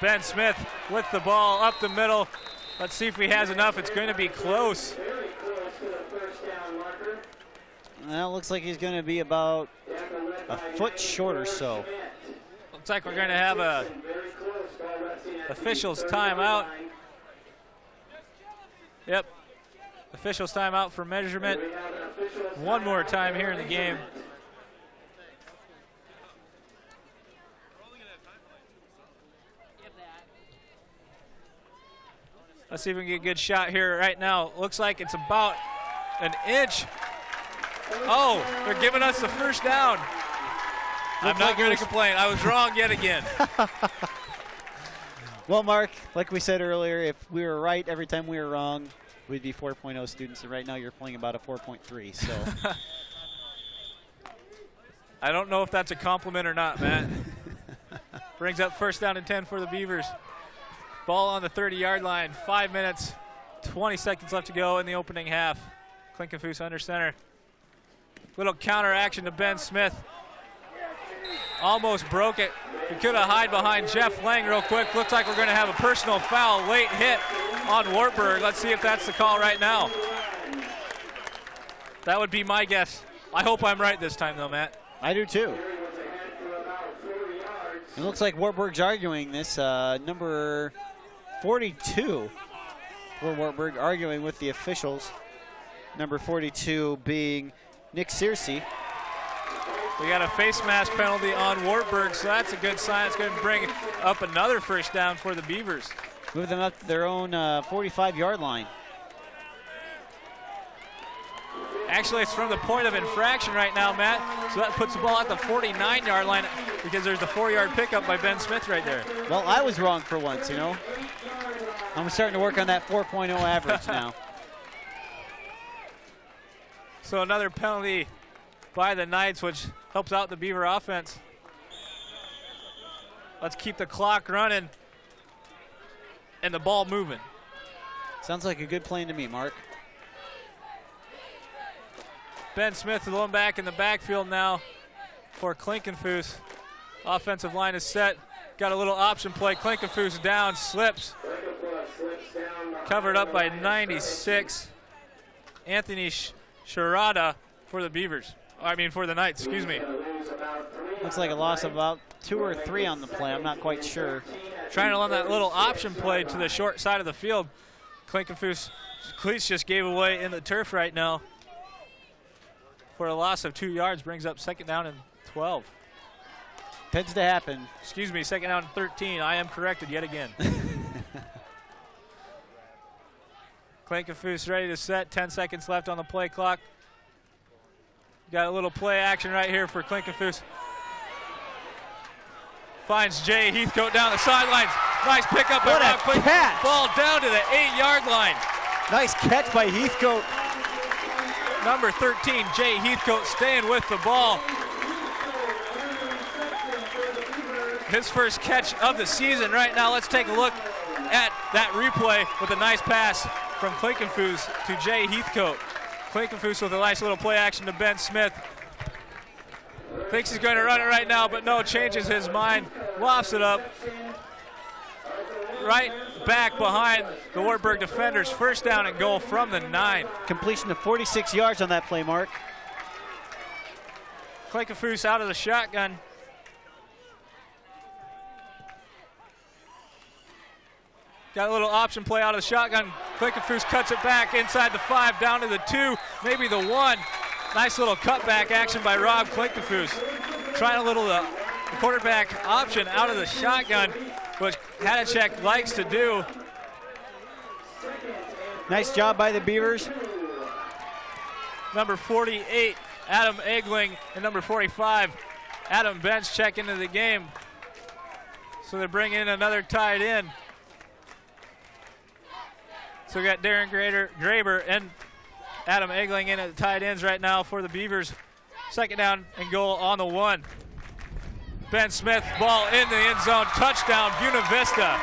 Ben Smith with the ball up the middle. Let's see if he has enough. It's going to be close. very close to the first down marker. Well, looks like he's going to be about a foot short or so. Looks like we're going to have a officials timeout. Yep. Officials timeout for measurement. One more time here in the game. Let's see if we can get a good shot here right now. Looks like it's about an inch. Oh, they're giving us the first down. I'm not going to complain. I was wrong yet again. Well, Mark, like we said earlier, if we were right every time we were wrong, we'd be 4.0 students, and right now you're playing about a 4.3. So I don't know if that's a compliment or not, Matt. Brings up first down and 10 for the Beavers. Ball on the 30-yard line. 5 minutes, 20 seconds left to go in the opening half. Klinkenfuss under center. Little counter action to Ben Smith. Almost broke it. We could have hide behind Jeff Lang real quick. Looks like we're going to have a personal foul. Late hit on Wartburg. Let's see if that's the call right now. That would be my guess. I hope I'm right this time, though, Matt. I do, too. It looks like Wartburg's arguing this. Number 42 for Wartburg arguing with the officials. Number 42 being Nick Searcy. We got a face mask penalty on Wartburg, so that's a good sign. It's going to bring up another first down for the Beavers. Move them up to their own 45-yard line. Actually, it's from the point of infraction right now, Matt. So that puts the ball at the 49-yard line because there's a 4-yard pickup by Ben Smith right there. Well, I was wrong for once, you know. I'm starting to work on that 4.0 average now. So another penalty by the Knights, which helps out the Beaver offense. Let's keep the clock running and the ball moving. Sounds like a good plan to me, Mark. Ben Smith alone back in the backfield now for Klinkenfuss. Offensive line is set. Got a little option play. Klinkenfuss down, slips. Covered up by 96. Anthony Sharada for the Beavers. I mean, for the Knights, excuse me. Looks like a loss of about 2 or 3 on the play. I'm not quite sure. Trying to run that little option play to the short side of the field. Klinkenfuss cleats just gave away in the turf right now for a loss of 2 yards. Brings up second down and 12. Tends to happen. Excuse me, second down and 13. I am corrected yet again. Klinkenfuss ready to set. 10 seconds left on the play clock. Got a little play action right here for Klinkenfuss. Finds Jay Heathcote down the sidelines. Nice pickup by Rob Klinkenfuss. Catch. Ball down to the 8-yard line. Nice catch by Heathcote. Number 13, Jay Heathcote, staying with the ball. His first catch of the season right now. Let's take a look at that replay with a nice pass from Klinkenfuss to Jay Heathcote. Klinkenfuss with a nice little play action to Ben Smith. Thinks he's going to run it right now, but no, changes his mind. Lofts it up. Right back behind the Wartburg defenders. First down and goal from the 9. Completion of 46 yards on that play, Mark. Klinkenfuss out of the shotgun. Got a little option play out of the shotgun. Klinkenfuss cuts it back inside the 5, down to the 2, maybe the 1. Nice little cutback action by Rob Klinkenfuss. Trying a little the quarterback option out of the shotgun. which Hadacek likes to do. Nice job by the Beavers. Number 48, Adam Egling, and number 45, Adam Bench check into the game. So they're bringing in another tight end. So we got Darren Graber and Adam Egling in at the tight ends right now for the Beavers. Second down and goal on the 1. Ben Smith, ball in the end zone, touchdown, Buena Vista.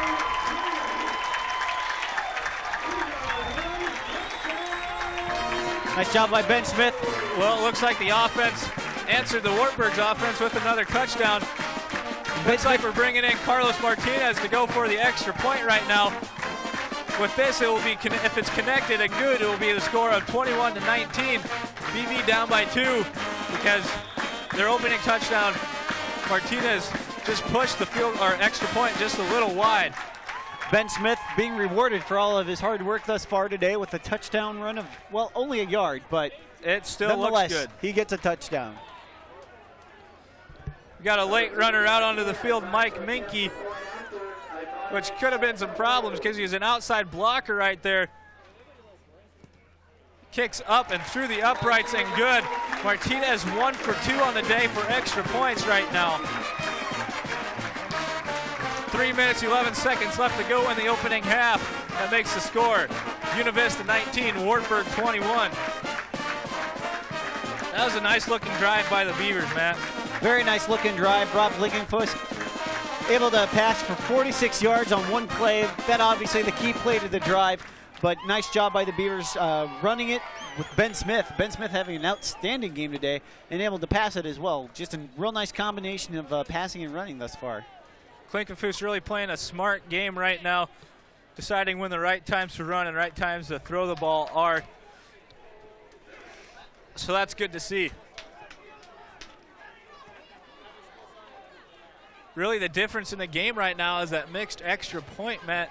Nice job by Ben Smith. Well, it looks like the offense answered the Wartburg's offense with another touchdown. Looks like we're bringing in Carlos Martinez to go for the extra point right now. With this, it will be, if it's connected and good, it will be the score of 21-19. BV down by 2 because their opening touchdown, Martinez just pushed the field or extra point just a little wide. Ben Smith being rewarded for all of his hard work thus far today with a touchdown run of, well, only a yard, but it still looks good. He gets a touchdown. We got a late runner out onto the field, Mike Minke, which could have been some problems because he's an outside blocker right there. Kicks up and through the uprights and good. Martinez 1 for 2 on the day for extra points right now. 3 minutes, 11 seconds left to go in the opening half. That makes the score. Buena Vista 19, Wartburg 21. That was a nice looking drive by the Beavers, Matt. Very nice looking drive. Rob Lingenfuss able to pass for 46 yards on one play. That obviously the key play to the drive, but nice job by the Beavers running it with Ben Smith. Ben Smith having an outstanding game today and able to pass it as well. Just a real nice combination of passing and running thus far. Klinkenfuss really playing a smart game right now, deciding when the right times to run and right times to throw the ball are. So that's good to see. Really the difference in the game right now is that mixed extra point, Matt,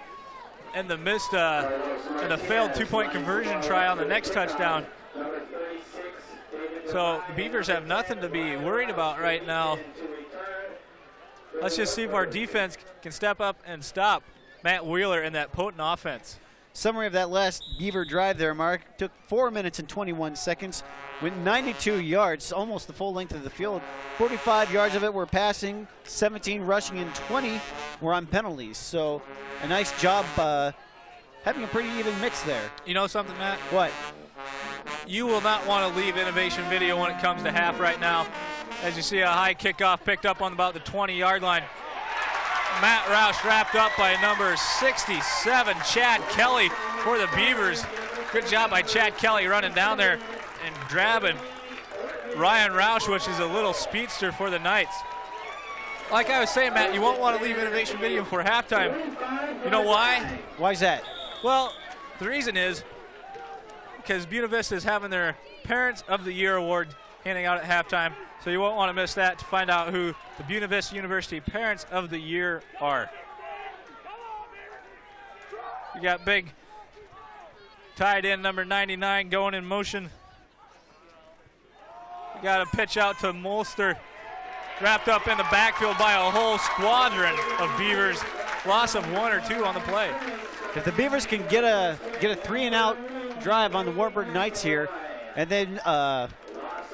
and the missed and the failed 2-point conversion try on the next touchdown. So the Beavers have nothing to be worried about right now. Let's just see if our defense can step up and stop Matt Wheeler in that potent offense. Summary of that last Beaver drive there, Mark. Took 4 minutes and 21 seconds. Went 92 yards, almost the full length of the field. 45 yards of it were passing, 17 rushing, and 20 were on penalties. So a nice job having a pretty even mix there. You know something, Matt? What? You will not want to leave innovation video when it comes to half right now. As you see a high kickoff picked up on about the 20-yard line. Matt Roush wrapped up by number 67, Chad Kelly for the Beavers. Good job by Chad Kelly running down there and grabbing Ryan Roush, which is a little speedster for the Knights. Like I was saying, Matt, you won't want to leave innovation video for halftime. You know why? Why is that? Well, the reason is because Buena Vista is having their Parents of the Year award handing out at halftime. So you won't want to miss that to find out who the Buena Vista University Parents of the Year are. You got big tight end number 99 going in motion. You got a pitch out to Molster. Wrapped up in the backfield by a whole squadron of Beavers. Loss of 1 or 2 on the play. If the Beavers can get a 3-and-out drive on the Wartburg Knights here, and then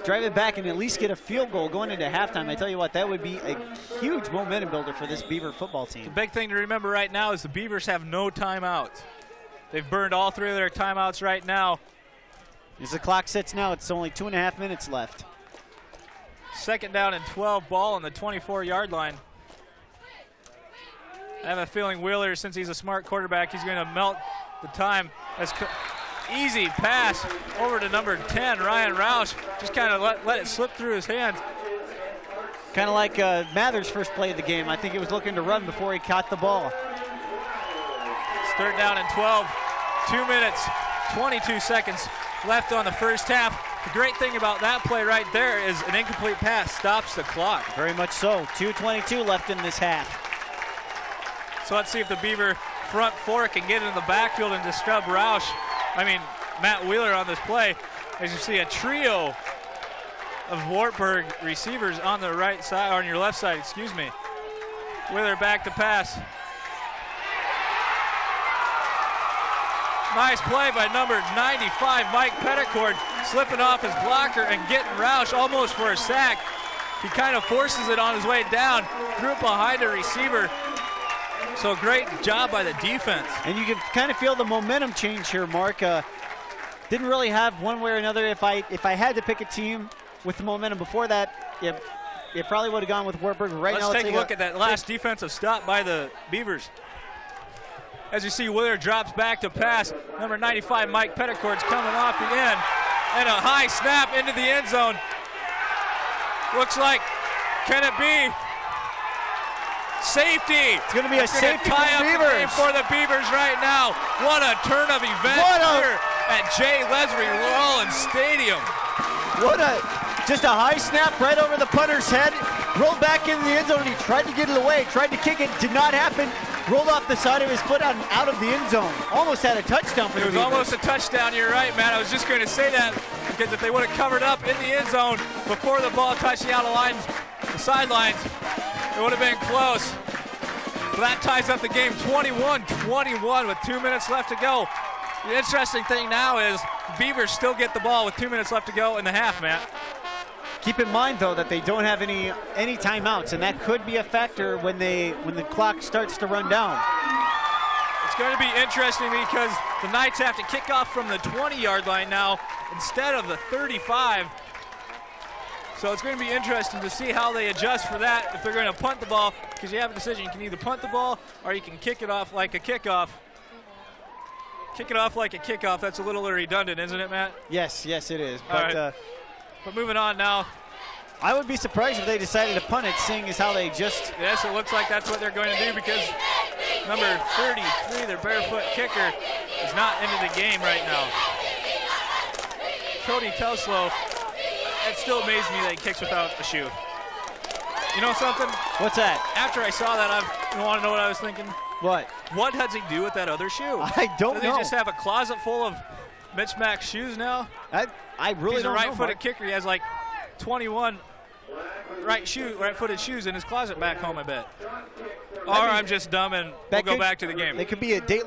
drive it back and at least get a field goal going into halftime, I tell you what, that would be a huge momentum builder for this Beaver football team. The big thing to remember right now is the Beavers have no timeouts. They've burned all 3 of their timeouts right now. As the clock sits now, it's only 2.5 minutes left. Second down and 12, ball on the 24-yard line. I have a feeling Wheeler, since he's a smart quarterback, he's going to melt the time. Easy pass over to number 10, Ryan Roush. Just kind of let it slip through his hands. Kind of like Mather's first play of the game. I think he was looking to run before he caught the ball. It's third down and 12. 2 minutes, 22 seconds left on the first half. The great thing about that play right there is an incomplete pass stops the clock. Very much so. 2:22 left in this half. So let's see if the Beaver front four can get into the backfield and disturb Matt Wheeler on this play. As you see a trio of Wartburg receivers on the right side, or on your left side, excuse me. Wheeler back to pass. Nice play by number 95, Mike Petticord, slipping off his blocker and getting Roush almost for a sack. He kind of forces it on his way down, threw it behind a receiver. So great job by the defense. And you can kind of feel the momentum change here, Mark. Didn't really have one way or another. If I had to pick a team with the momentum before that, it probably would have gone with Wartburg. Right now, let's take a look at that last defensive stop by the Beavers. As you see, Wheeler drops back to pass. Number 95, Mike Petticord's coming off the end. And a high snap into the end zone. Looks like, can it be? Safety. It's going to be a safety for the Beavers right now. What a turn of events here at J. Leslie Rollins Stadium. Just a high snap right over the punter's head. Rolled back into the end zone. He tried to get it away, tried to kick it, did not happen. Rolled off the side of his foot out of the end zone. Almost had a touchdown for the Beavers. It was almost a touchdown, you're right, Matt. I was just going to say that because if they would have covered up in the end zone before the ball touched the the sidelines, it would have been close. But that ties up the game 21-21 with 2 minutes left to go. The interesting thing now is Beavers still get the ball with 2 minutes left to go in the half, Matt. Keep in mind, though, that they don't have any timeouts, and that could be a factor when the clock starts to run down. It's going to be interesting because the Knights have to kick off from the 20-yard line now instead of the 35. So it's going to be interesting to see how they adjust for that, if they're going to punt the ball, because you have a decision. You can either punt the ball or you can kick it off like a kickoff. Kick it off like a kickoff, that's a little redundant, isn't it, Matt? Yes, it is. But moving on now. I would be surprised if they decided to punt it, seeing as how they just... Yes, it looks like that's what they're going to do because number 33, their barefoot kicker, is not into the game right now. Cody Teslow, it still amazes me that he kicks without a shoe. You know something? What's that? After I saw that, I want to know what I was thinking. What? What does he do with that other shoe? I don't know. Does he just have a closet full of mismatched shoes now? I really don't know. He's a right-footed kicker. He has like 21 right-footed shoes in his closet back home, I bet. Or I'm just dumb and we'll go back to the game. They could be a date